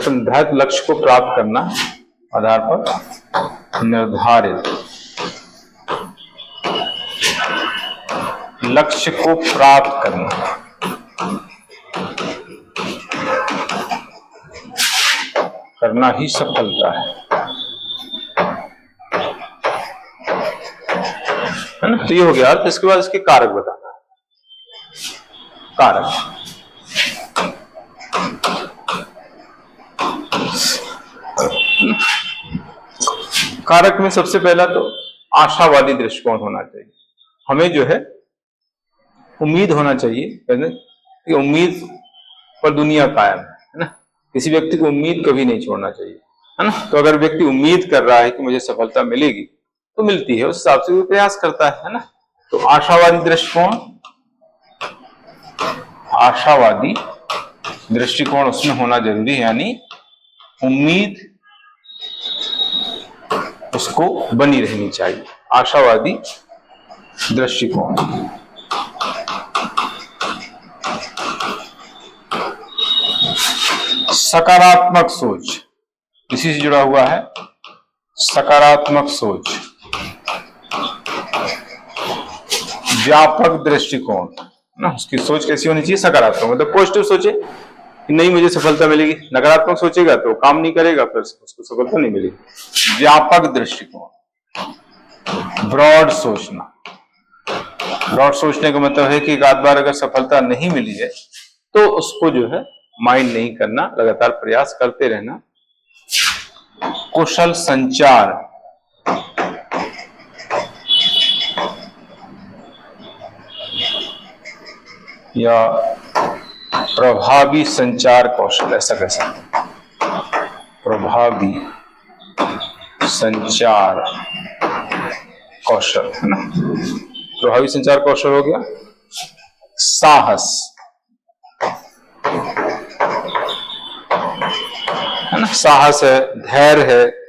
A: निर्धारित लक्ष्य को प्राप्त करना, निर्धारित लक्ष्य को प्राप्त करना ही सफलता है ना। तो ये हो गया। तो इसके बाद इसके कारक बताना है। कारक में सबसे पहला तो आशावादी दृष्टिकोण होना चाहिए। हमें जो है उम्मीद होना चाहिए कि उम्मीद पर दुनिया कायम है ना। किसी व्यक्ति को उम्मीद कभी नहीं छोड़ना चाहिए, है ना। तो अगर व्यक्ति उम्मीद कर रहा है कि मुझे सफलता मिलेगी तो मिलती है, उस हिसाब से वो प्रयास करता है ना। तो आशावादी दृष्टिकोण उसमें होना जरूरी है, यानी उम्मीद उसको बनी रहनी चाहिए। आशावादी दृष्टिकोण। सकारात्मक सोच इसी से जुड़ा हुआ है। सकारात्मक सोच, व्यापक दृष्टिकोण ना। उसकी सोच कैसी होनी चाहिए? सकारात्मक, मतलब पॉजिटिव सोचे कि नहीं मुझे सफलता मिलेगी। नकारात्मक सोचेगा तो काम नहीं करेगा, फिर उसको सफलता नहीं मिलेगी। व्यापक दृष्टिकोण, ब्रॉड सोचना। ब्रॉड सोचने का मतलब है कि एक आध बार अगर सफलता नहीं मिली है तो उसको जो है माइंड नहीं करना, लगातार प्रयास करते रहना। कुशल संचार, या प्रभावी संचार कौशल, ऐसा कह सकते हैं। प्रभावी संचार कौशल है ना। प्रभावी संचार कौशल हो गया। साहस है ना, साहस है, धैर्य है,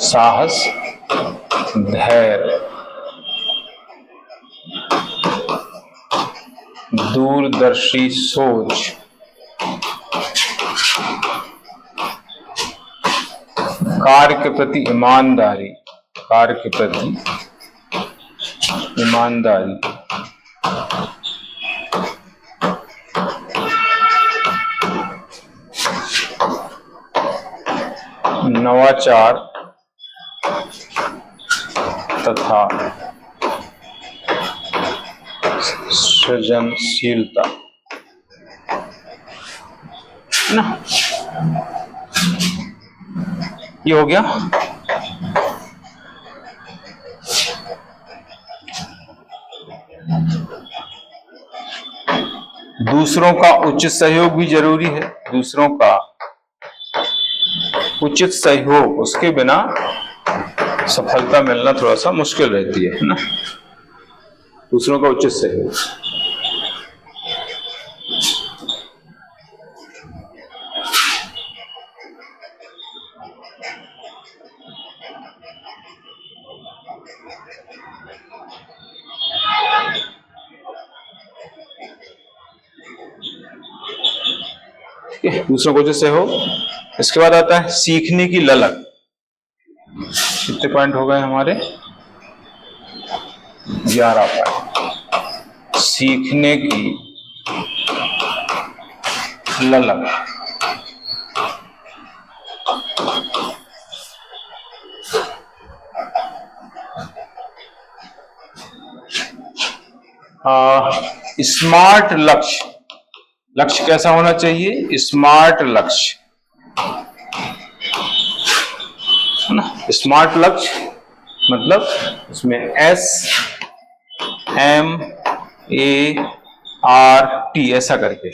A: साहस, धैर्य, दूरदर्शी सोच, कार्य के प्रति ईमानदारी, कार्य के प्रति ईमानदारी, नवाचार तथा सृजनशीलता ना, ये हो गया। दूसरों का उचित सहयोग भी जरूरी है, दूसरों का उचित सहयोग, उसके बिना सफलता मिलना थोड़ा सा मुश्किल रहती है ना। दूसरों का उचित सहयोग, दूसरों को उचित सहयोग। इसके बाद आता है सीखने की ललक। कितने पॉइंट हो गए हमारे? 11 पॉइंट। सीखने की ललक, स्मार्ट लक्ष्य, लक्ष्य कैसा होना चाहिए? स्मार्ट लक्ष्य है ना। स्मार्ट लक्ष्य मतलब इसमें SMART ऐसा करके,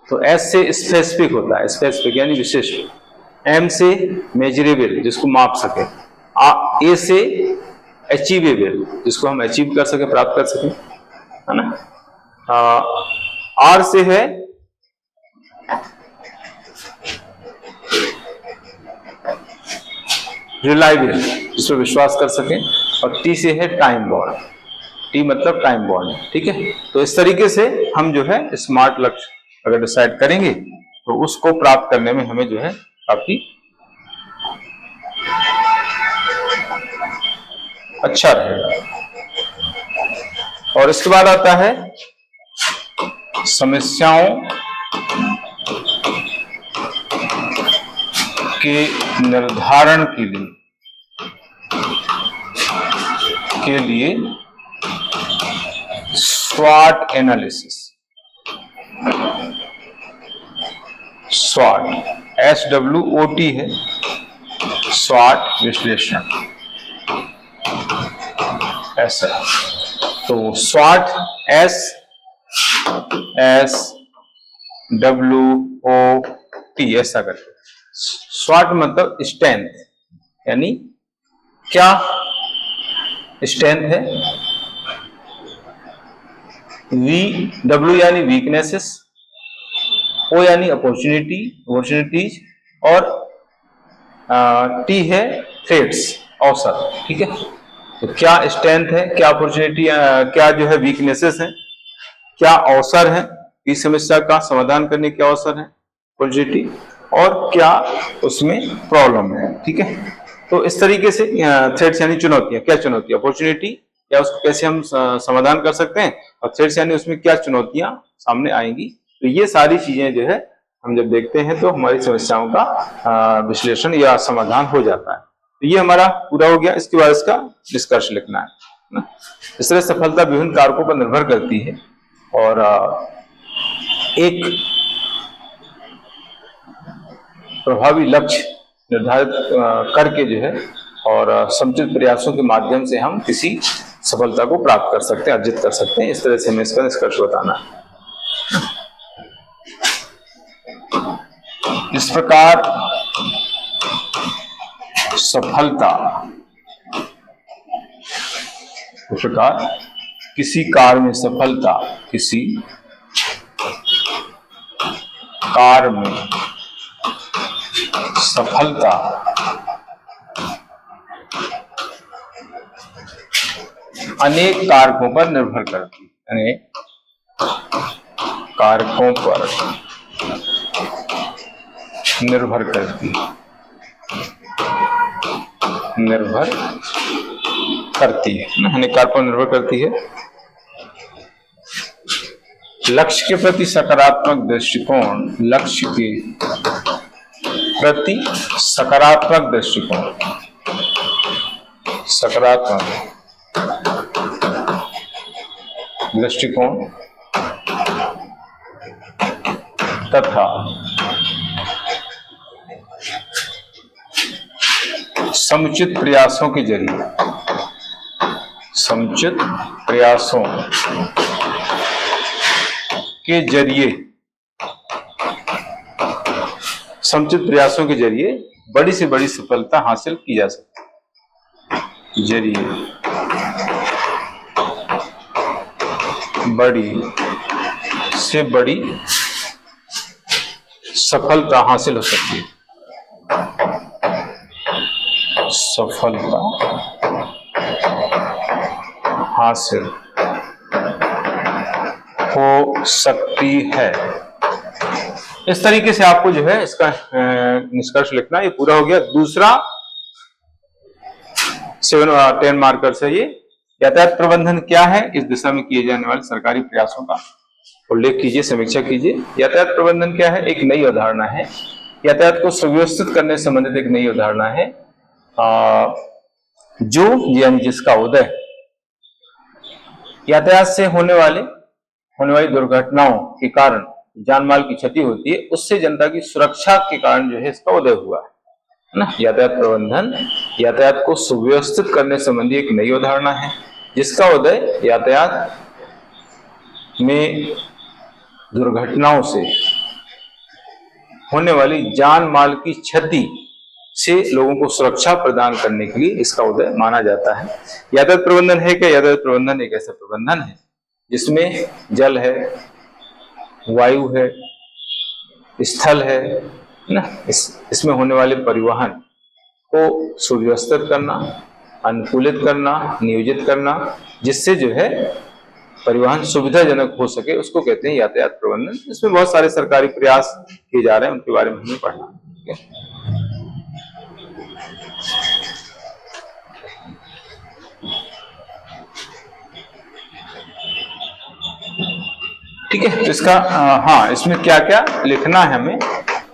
A: तो S से स्पेसिफिक होता है, स्पेसिफिक यानी विशेष, M से मेजरेबल जिसको माप सके, A से अचीवेबल जिसको हम अचीव कर सके, प्राप्त कर सके, है ना। R से है रिलायबल जिस पर विश्वास कर सके, और T से है टाइम बॉन्ड, T मतलब टाइम बॉन्ड, ठीक है। तो इस तरीके से हम जो है स्मार्ट लक्ष्य अगर डिसाइड करेंगे तो उसको प्राप्त करने में हमें जो है काफी अच्छा रहेगा। और इसके बाद आता है समस्याओं के निर्धारण के लिए स्वॉट एनालिसिस, स्वॉट SWOT है, स्वॉट विश्लेषण ऐसा। तो स्वॉट SWOT ऐसा करके। स्वॉट मतलब स्ट्रेंथ, यानी क्या स्ट्रेंथ है, W यानी वीकनेसेस, O यानी अपॉर्चुनिटीज, और T है थ्रेट्स, अवसर, ठीक है। तो क्या स्ट्रेंथ है, क्या अपॉर्चुनिटी, क्या जो है वीकनेसेस है, क्या अवसर है, इस समस्या का समाधान करने के अवसर है, अपॉर्चुनिटी, और क्या उसमें प्रॉब्लम है, ठीक है। तो इस तरीके से थ्रेट्स यानी चुनौतियां, क्या चुनौती, अपॉर्चुनिटी, या उसको कैसे हम समाधान कर सकते हैं, और थ्रेट्स यानी उसमें क्या चुनौतियां सामने आएंगी। तो ये सारी चीजें जो है हम जब देखते हैं तो हमारी समस्याओं का विश्लेषण या समाधान हो जाता है। तो ये हमारा पूरा हो गया। इसके बाद इसका निष्कर्ष लिखना है ना। इस तरह सफलता विभिन्न कारकों पर निर्भर करती है, और एक प्रभावी लक्ष्य निर्धारित करके जो है और समुचित प्रयासों के माध्यम से हम किसी सफलता को प्राप्त कर सकते हैं, अर्जित कर सकते हैं। इस तरह से हमें इसका निष्कर्ष बताना है। इस प्रकार किसी कार्य में सफलता, किसी कार्य में सफलता अनेक कारकों पर निर्भर करती है, अनेक कारकों पर निर्भर करती है। निर्भर करती है ना, हानि कारक पर निर्भर करती है। लक्ष्य के प्रति सकारात्मक दृष्टिकोण, लक्ष्य के प्रति सकारात्मक दृष्टिकोण, सकारात्मक दृष्टिकोण तथा समुचित प्रयासों के जरिए, समुचित प्रयासों के जरिए, समुचित प्रयासों के जरिए बड़ी से बड़ी सफलता हासिल की जा सकती है। जरिए बड़ी से बड़ी सफलता हासिल हो सकती है, सफलता हासिल हो सकती है। इस तरीके से आपको जो है इसका निष्कर्ष लिखना। ये पूरा हो गया। दूसरा 10 मार्कर्स है ये। यातायात प्रबंधन क्या है, इस दिशा में किए जाने वाले सरकारी प्रयासों का उल्लेख कीजिए, समीक्षा कीजिए। यातायात प्रबंधन क्या है, एक नई अवधारणा है। यातायात को सुव्यवस्थित करने से संबंधित एक नई अवधारणा है, जो यानी जिसका उदय यातायात से होने वाली दुर्घटनाओं के कारण जान माल की क्षति होती है, उससे जनता की सुरक्षा के कारण जो है इसका उदय हुआ है ना। यातायात प्रबंधन यातायात को सुव्यवस्थित करने संबंधी एक नई अवधारणा है, जिसका उदय यातायात में दुर्घटनाओं से होने वाली जान माल की क्षति से लोगों को सुरक्षा प्रदान करने के लिए इसका उदय माना जाता है। यातायात प्रबंधन है क्या? यातायात प्रबंधन एक ऐसा प्रबंधन है जिसमें जल है, वायु है, स्थल है ना। इसमें होने वाले परिवहन को सुव्यवस्थित करना, अनुकूलित करना, नियोजित करना, जिससे जो है परिवहन सुविधाजनक हो सके, उसको कहते हैं यातायात प्रबंधन। इसमें बहुत सारे सरकारी प्रयास किए जा रहे हैं, उनके बारे में हमें पढ़ना है। ठीक है, तो इसका हाँ, इसमें क्या क्या लिखना है हमें,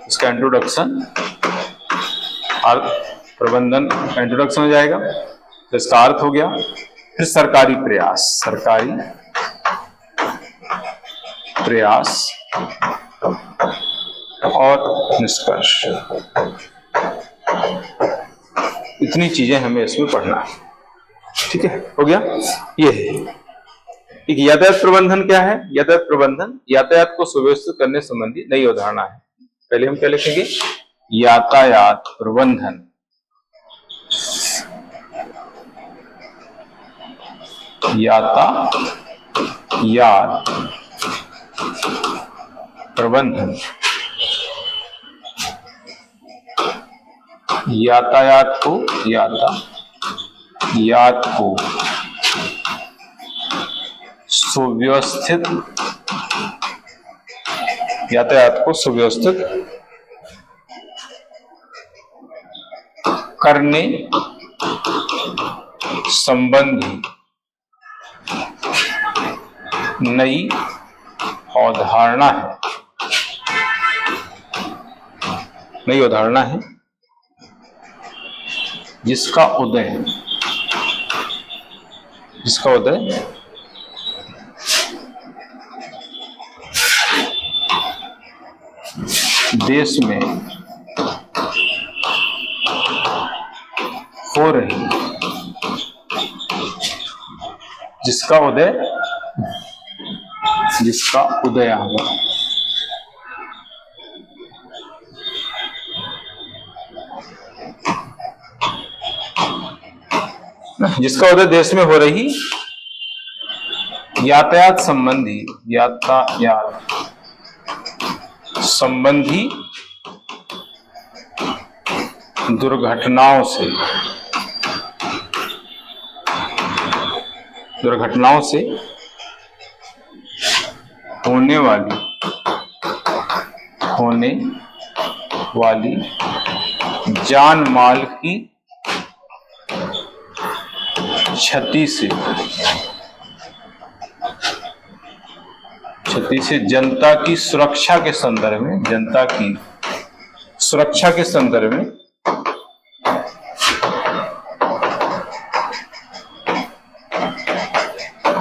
A: इसका इंट्रोडक्शन और प्रबंधन का इंट्रोडक्शन हो जाएगा, तो इसका अर्थ हो गया। फिर सरकारी प्रयास, सरकारी प्रयास और निष्कर्ष, इतनी चीजें हमें इसमें पढ़ना है। ठीक है, हो गया। ये है एक यातायात प्रबंधन क्या है। यातायात प्रबंधन यातायात को सुव्यवस्थित करने संबंधी नई अवधारणा है। पहले हम क्या लिखेंगे, यातायात प्रबंधन यातायात प्रबंधन यातायात को सुव्यवस्थित, यातायात को सुव्यवस्थित करने संबंधी नई अवधारणा है, नई अवधारणा है जिसका उदय देश में हो रही, जिसका उदय हुआ, जिसका उदय देश में हो रही यातायात संबंधी दुर्घटनाओं से होने वाली जान माल की क्षति से जनता की सुरक्षा के संदर्भ में, जनता की सुरक्षा के संदर्भ में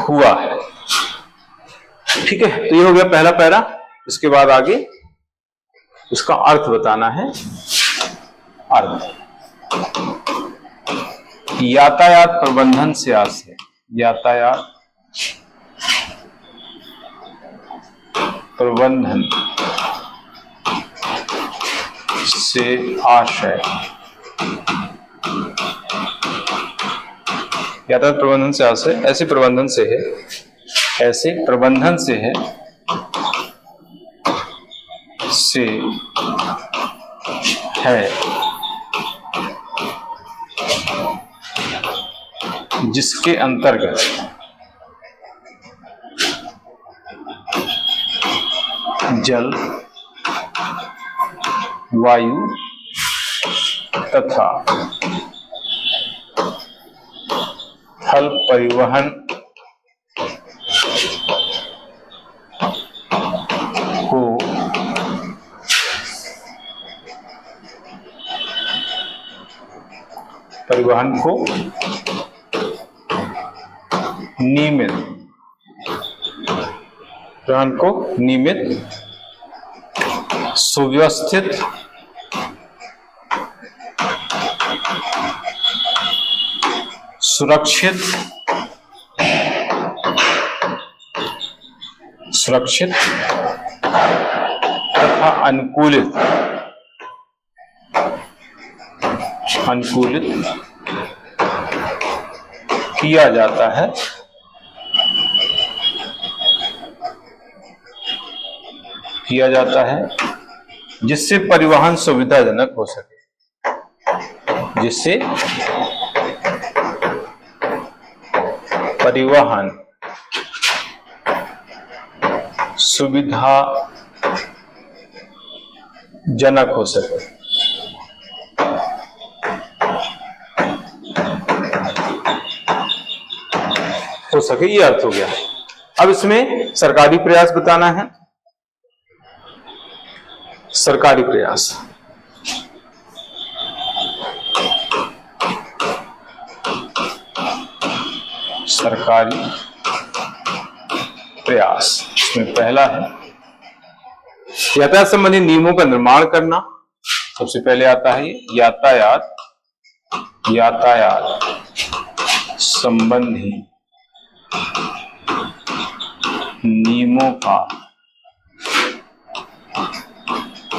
A: हुआ है। ठीक है, तो ये हो गया पहला पैरा। इसके बाद आगे उसका अर्थ बताना है। अर्थ यातायात प्रबंधन से आस है, यातायात प्रबंधन से आशय, यातायात प्रबंधन से आशय ऐसे प्रबंधन से है, ऐसे प्रबंधन से है, से है जिसके अंतर्गत जल, वायु तथा थल परिवहन को नियमित सुव्यवस्थित सुरक्षित तथा अनुकूलित किया जाता है, जिससे परिवहन सुविधाजनक हो सके, जिससे परिवहन सुविधाजनक हो सके। ये अर्थ हो गया। अब इसमें सरकारी प्रयास बताना है। सरकारी प्रयास, सरकारी प्रयास इसमें पहला है यातायात संबंधी नियमों का निर्माण करना। सबसे पहले आता है यातायात संबंधी नियमों का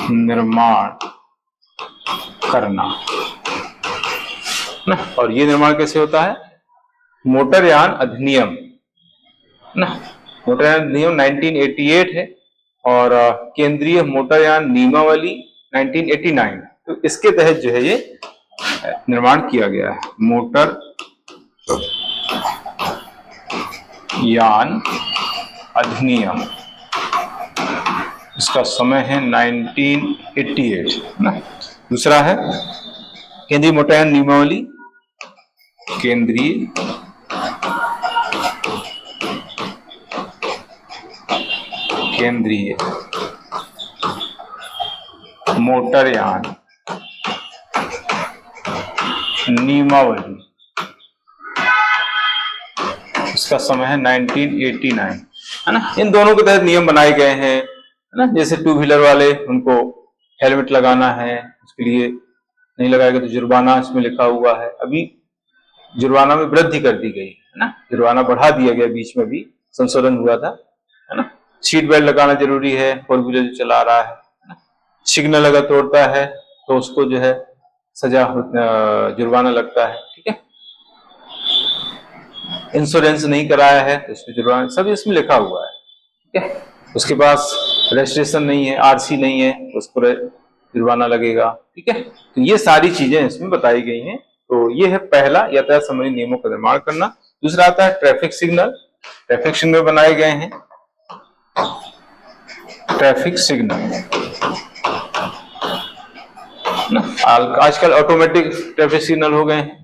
A: निर्माण करना ना। और ये निर्माण कैसे होता है? मोटरयान अधिनियम ना, मोटरयान अधिनियम 1988 है और केंद्रीय मोटरयान नियमावली 1989। तो इसके तहत जो है ये निर्माण किया गया है। मोटर यान अधिनियम, इसका समय है 1988 ना। दूसरा है केंद्रीय मोटरयान नियमावली, केंद्रीय मोटरयान नियमावली, इसका समय है 1989 है ना। इन दोनों के तहत नियम बनाए गए हैं है ना। जैसे टू व्हीलर वाले, उनको हेलमेट लगाना है, उसके लिए नहीं लगाएगा तो जुर्माना इसमें लिखा हुआ है। अभी जुर्माना में वृद्धि कर दी गई है ना, जुर्माना बढ़ा दिया गया, बीच में भी संशोधन हुआ था है ना। सीट बेल्ट लगाना जरूरी है फोर व्हीलर जो चला रहा है ना। सिग्नल अगर तोड़ता है तो उसको जो है सजा, जुर्माना लगता है। ठीक है, इंश्योरेंस नहीं कराया है तो उसमें जुर्माना, सब इसमें लिखा हुआ है। ठीक है, उसके पास रजिस्ट्रेशन नहीं है, आरसी नहीं है, उसको जुर्माना लगेगा। ठीक है, तो ये सारी चीजें इसमें बताई गई हैं। तो ये है पहला, यातायात संबंधी नियमों का निर्माण करना। दूसरा आता है ट्रैफिक सिग्नल। ट्रैफिक सिग्नल बनाए गए हैं, ट्रैफिक सिग्नल ना। आजकल ऑटोमेटिक ट्रैफिक सिग्नल हो गए हैं,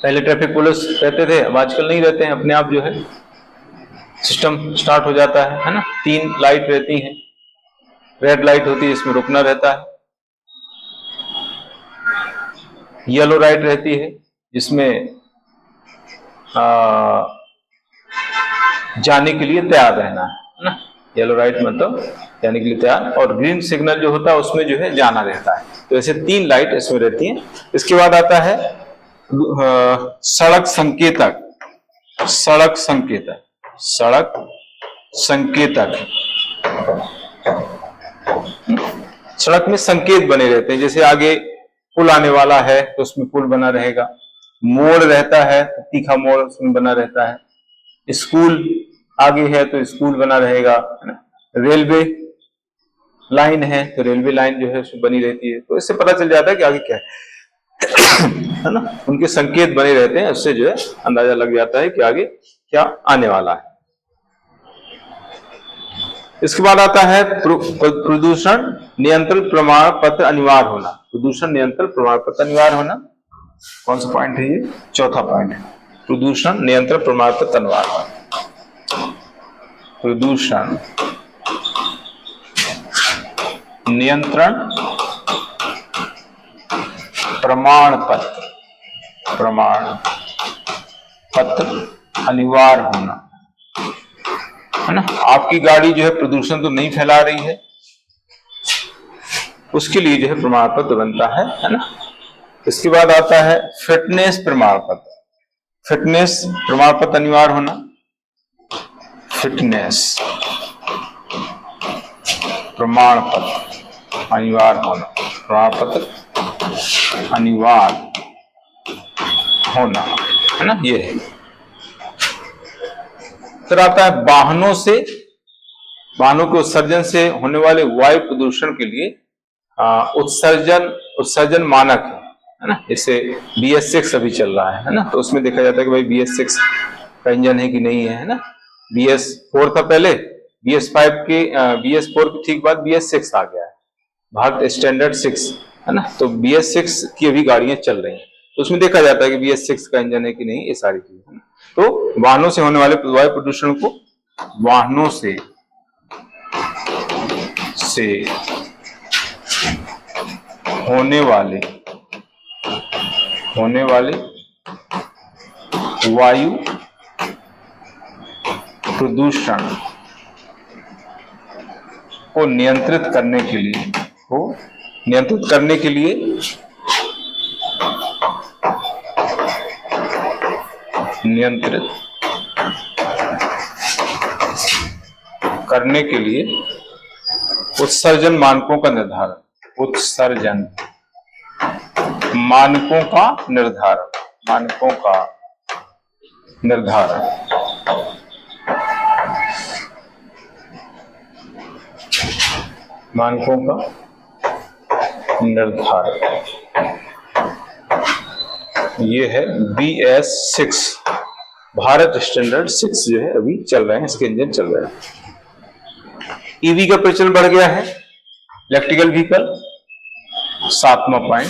A: पहले ट्रैफिक पुलिस रहते थे, अब आजकल नहीं रहते हैं, अपने आप जो है सिस्टम स्टार्ट हो जाता है ना। 3 लाइट रहती हैं, रेड लाइट होती है, इसमें रुकना रहता है, येलो लाइट रहती है जिसमें जाने के लिए तैयार रहना है ना। येलो लाइट मतलब जाने के लिए तैयार, और ग्रीन सिग्नल जो होता है उसमें जो है जाना रहता है। तो ऐसे 3 लाइट इसमें रहती हैं। इसके बाद आता है सड़क संकेतक। सड़क संकेतक, सड़क संकेतक। सड़क में संकेत बने रहते हैं, जैसे आगे पुल आने वाला है तो उसमें पुल बना रहेगा, मोड़ रहता है तो तीखा मोड़ उसमें बना रहता है, स्कूल आगे है तो स्कूल बना रहेगा, रेलवे लाइन है तो रेलवे लाइन जो है उसमें बनी रहती है। तो इससे पता चल जाता है कि आगे क्या है ना। उनके संकेत बने रहते हैं, उससे जो है अंदाजा लग जाता है कि आगे क्या आने वाला है। इसके बाद आता है प्रदूषण नियंत्रण प्रमाण पत्र अनिवार्य होना। प्रदूषण नियंत्रण प्रमाण पत्र अनिवार्य होना कौन सा पॉइंट है? ये चौथा पॉइंट है, प्रदूषण नियंत्रण प्रमाण पत्र अनिवार्य होना। प्रदूषण नियंत्रण प्रमाण पत्र अनिवार्य होना है ना। आपकी गाड़ी जो है प्रदूषण तो नहीं फैला रही है, उसके लिए जो है प्रमाण पत्र बनता है ना। इसके बाद आता है फिटनेस प्रमाण पत्र। फिटनेस प्रमाण पत्र अनिवार्य होना। फिटनेस प्रमाण पत्र अनिवार्य होना, प्रमाण पत्र अनिवार्य होना है ना, ये है। फिर आता है वाहनों के उत्सर्जन से होने वाले वायु प्रदूषण के लिए उत्सर्जन मानक है ना। जैसे BS6 अभी चल रहा है ना, तो उसमें देखा जाता है कि भाई BS6 का इंजन है कि नहीं है ना। BS4 था पहले, BS4 के ठीक बाद BS6 आ गया है, भारत स्टैंडर्ड 6 है ना। तो BS6 की अभी गाड़ियां चल रही हैं, तो उसमें देखा जाता है कि BS6 का इंजन है कि नहीं, ये सारी चीजें है ना। तो वाहनों से होने वाले वायु प्रदूषण को वाहनों से होने वाले वायु प्रदूषण को नियंत्रित करने के लिए उत्सर्जन मानकों का निर्धारण। उत्सर्जन मानकों का निर्धारण। ये है BS6, भारत स्टैंडर्ड 6 जो है अभी चल रहे हैं, इसके इंजन चल रहे हैं। EV का प्रचलन बढ़ गया है, इलेक्ट्रिकल व्हीकल 7वां पॉइंट।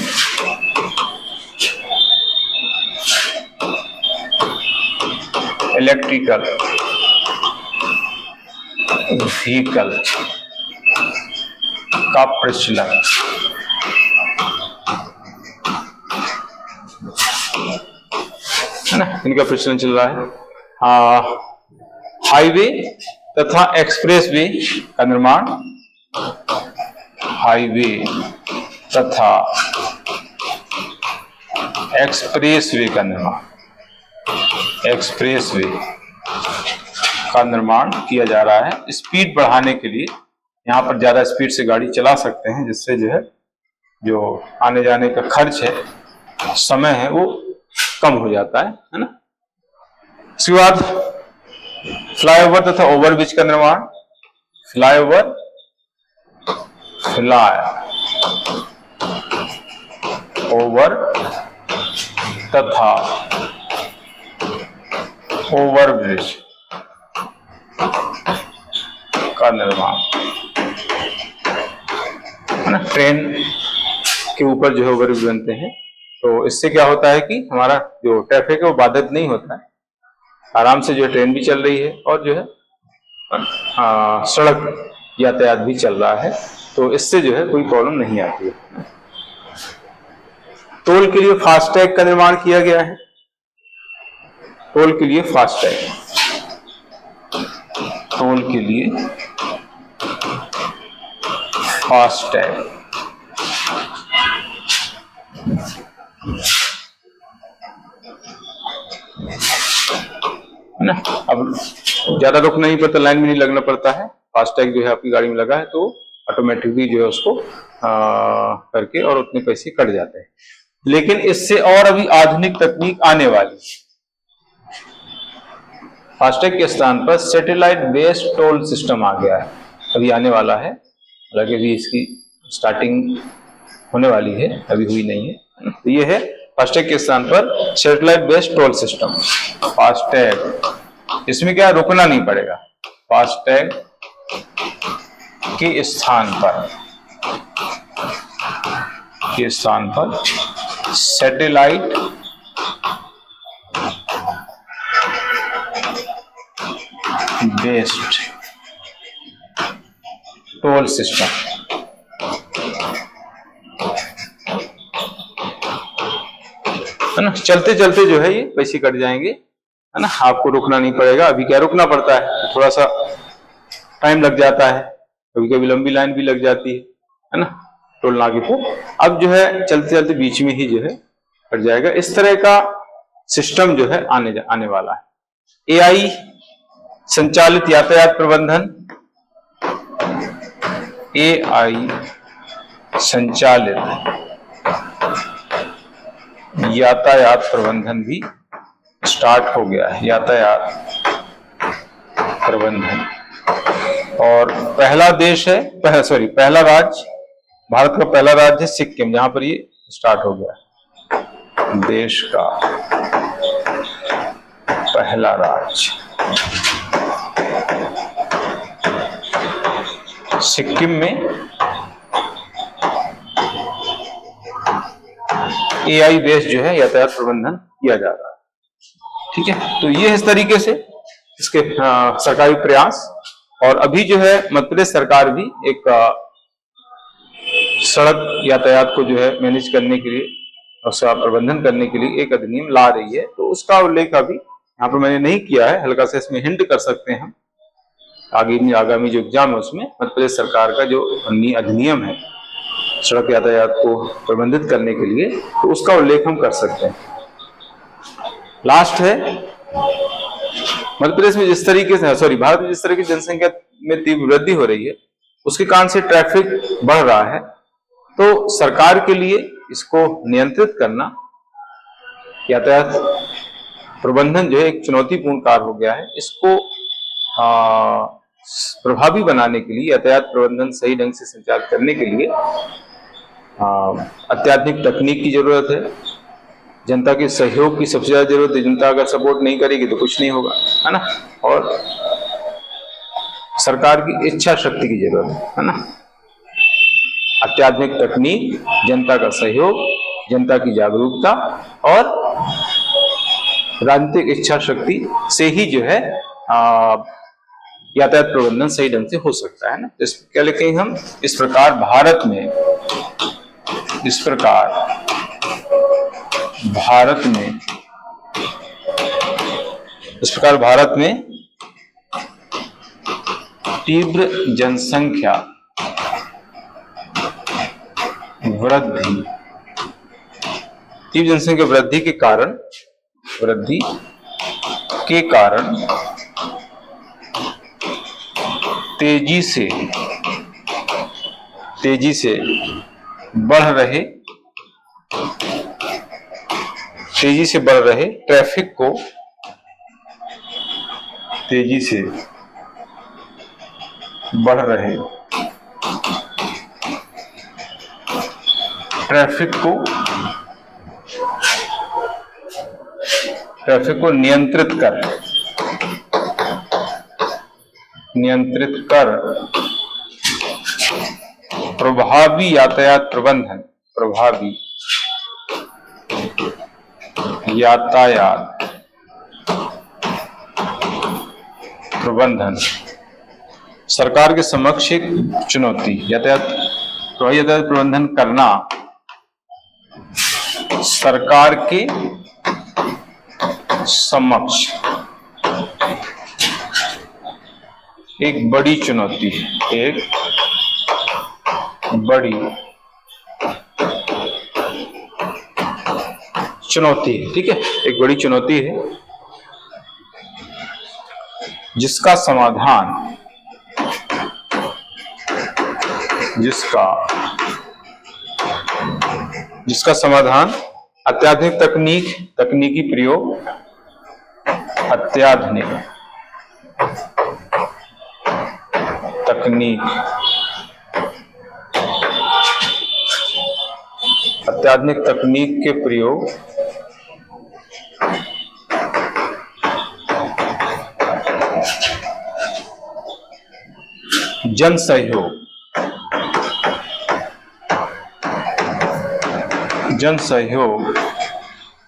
A: इलेक्ट्रिकल व्हीकल का प्रचलन है ना, इनका प्रचलन चल रहा है। हाईवे तथा एक्सप्रेस वे का निर्माण। हाईवे तथा एक्सप्रेस वे का निर्माण किया जा रहा है। स्पीड बढ़ाने के लिए यहाँ पर ज्यादा स्पीड से गाड़ी चला सकते हैं, जिससे जो है जो आने जाने का खर्च है, समय है, वो कम हो जाता है ना। इसके बाद फ्लाईओवर तथा ओवरब्रिज का निर्माण। फ्लाईओवर तथा ओवरब्रिज का निर्माण है ना। ट्रेन के ऊपर जो है ओवरब्रिज बनते हैं, तो इससे क्या होता है कि हमारा जो ट्रैफिक है वो बाधित नहीं होता है, आराम से जो है ट्रेन भी चल रही है और जो है सड़क यातायात भी चल रहा है, तो इससे जो है कोई प्रॉब्लम नहीं आती है। टोल के लिए फास्टैग का निर्माण किया गया है। टोल के लिए फास्टैग, टोल के लिए फास्टैग, है ना। अब ज्यादा रुकना नहीं पड़ता, लाइन में नहीं लगना पड़ता है। फास्टैग जो है आपकी गाड़ी में लगा है तो ऑटोमेटिकली जो है उसको करके और उतने पैसे कट जाते हैं। लेकिन इससे और अभी आधुनिक तकनीक आने वाली है। फास्टैग के स्थान पर सैटेलाइट बेस्ड टोल सिस्टम आ गया है, अभी आने वाला है। हालांकि अभी इसकी स्टार्टिंग होने वाली है, अभी हुई नहीं है। तो ये है फास्टैग के स्थान पर satellite based toll system. FASTag, इसमें क्या रुकना नहीं पड़ेगा। फास्टैग के स्थान पर सैटेलाइट बेस्ड टोल सिस्टम। है ना, चलते चलते जो है ये पैसे कट जाएंगे, है ना। आपको रुकना नहीं पड़ेगा। अभी क्या रुकना पड़ता है, थोड़ा सा टाइम लग जाता है, कभी कभी लंबी लाइन भी लग जाती है ना, टोल नाके पे। अब जो है चलते चलते बीच में ही जो है कट जाएगा। इस तरह का सिस्टम जो है आने वाला है। एआई संचालित यातायात प्रबंधन, एआई संचालित यातायात प्रबंधन भी स्टार्ट हो गया है। यातायात प्रबंधन, और पहला देश है, पहला राज्य, भारत का पहला राज्य है सिक्किम, जहां पर ये स्टार्ट हो गया है। देश का पहला राज्य सिक्किम में एआई बेस्ड जो है यातायात प्रबंधन किया जा रहा है। ठीक है, तो ये इस तरीके से इसके सरकारी प्रयास। और अभी जो है मध्य प्रदेश सरकार भी एक सड़क यातायात को जो है मैनेज करने के लिए, उसका प्रबंधन करने के लिए एक अधिनियम ला रही है। तो उसका उल्लेख अभी यहाँ पर मैंने नहीं किया है, हल्का से इसमें हिंट कर सकते हैं। आगामी जो एग्जाम है उसमें मध्य प्रदेश सरकार का जो अधिनियम है सड़क यातायात को प्रबंधित करने के लिए, तो उसका उल्लेख हम कर सकते हैं। लास्ट है, मध्य प्रदेश में जिस तरीके से भारत में जिस तरह की जनसंख्या में तीव्र वृद्धि हो रही है, उसके कारण से ट्रैफिक बढ़ रहा है। तो सरकार के लिए इसको नियंत्रित करना, यातायात प्रबंधन जो है एक चुनौतीपूर्ण कार्य हो गया है। इसको प्रभावी बनाने के लिए, यातायात प्रबंधन सही ढंग से संचालित करने के लिए अत्याधुनिक तकनीक की जरूरत है। जनता के सहयोग की सबसे ज्यादा जरूरत है। जनता अगर सपोर्ट नहीं करेगी तो कुछ नहीं होगा, है ना। और सरकार की इच्छा शक्ति की जरूरत है ना। अत्याधुनिक तकनीक, जनता का सहयोग, जनता की जागरूकता और राजनीतिक इच्छा शक्ति से ही जो है यातायात प्रबंधन सही ढंग से हो सकता है ना। इस क्या लिखें हम, इस प्रकार भारत में तीव्र जनसंख्या वृद्धि के कारण तेजी से बढ़ रहे ट्रैफिक को नियंत्रित कर प्रभावी यातायात प्रबंधन यातायात प्रबंधन सरकार के समक्ष एक चुनौती। यातायात प्रबंधन करना सरकार के समक्ष एक बड़ी चुनौती है, एक बड़ी चुनौती है। ठीक है, एक बड़ी चुनौती है जिसका समाधान अत्याधुनिक तकनीकी प्रयोग, अत्याधुनिक तकनीक के प्रयोग, जन सहयोग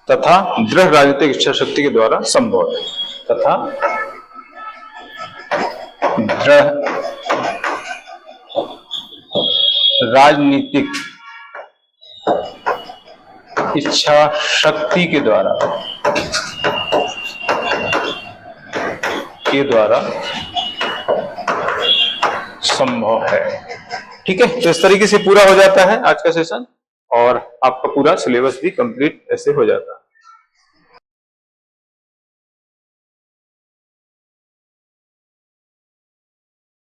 A: तथा दृढ़ राजनीतिक इच्छा शक्ति के द्वारा संभव है, तथा दृढ़ राजनीतिक इच्छा शक्ति के द्वारा संभव है। ठीक है, तो इस तरीके से पूरा हो जाता है आज का सेशन और आपका पूरा सिलेबस भी कंप्लीट ऐसे हो जाता है।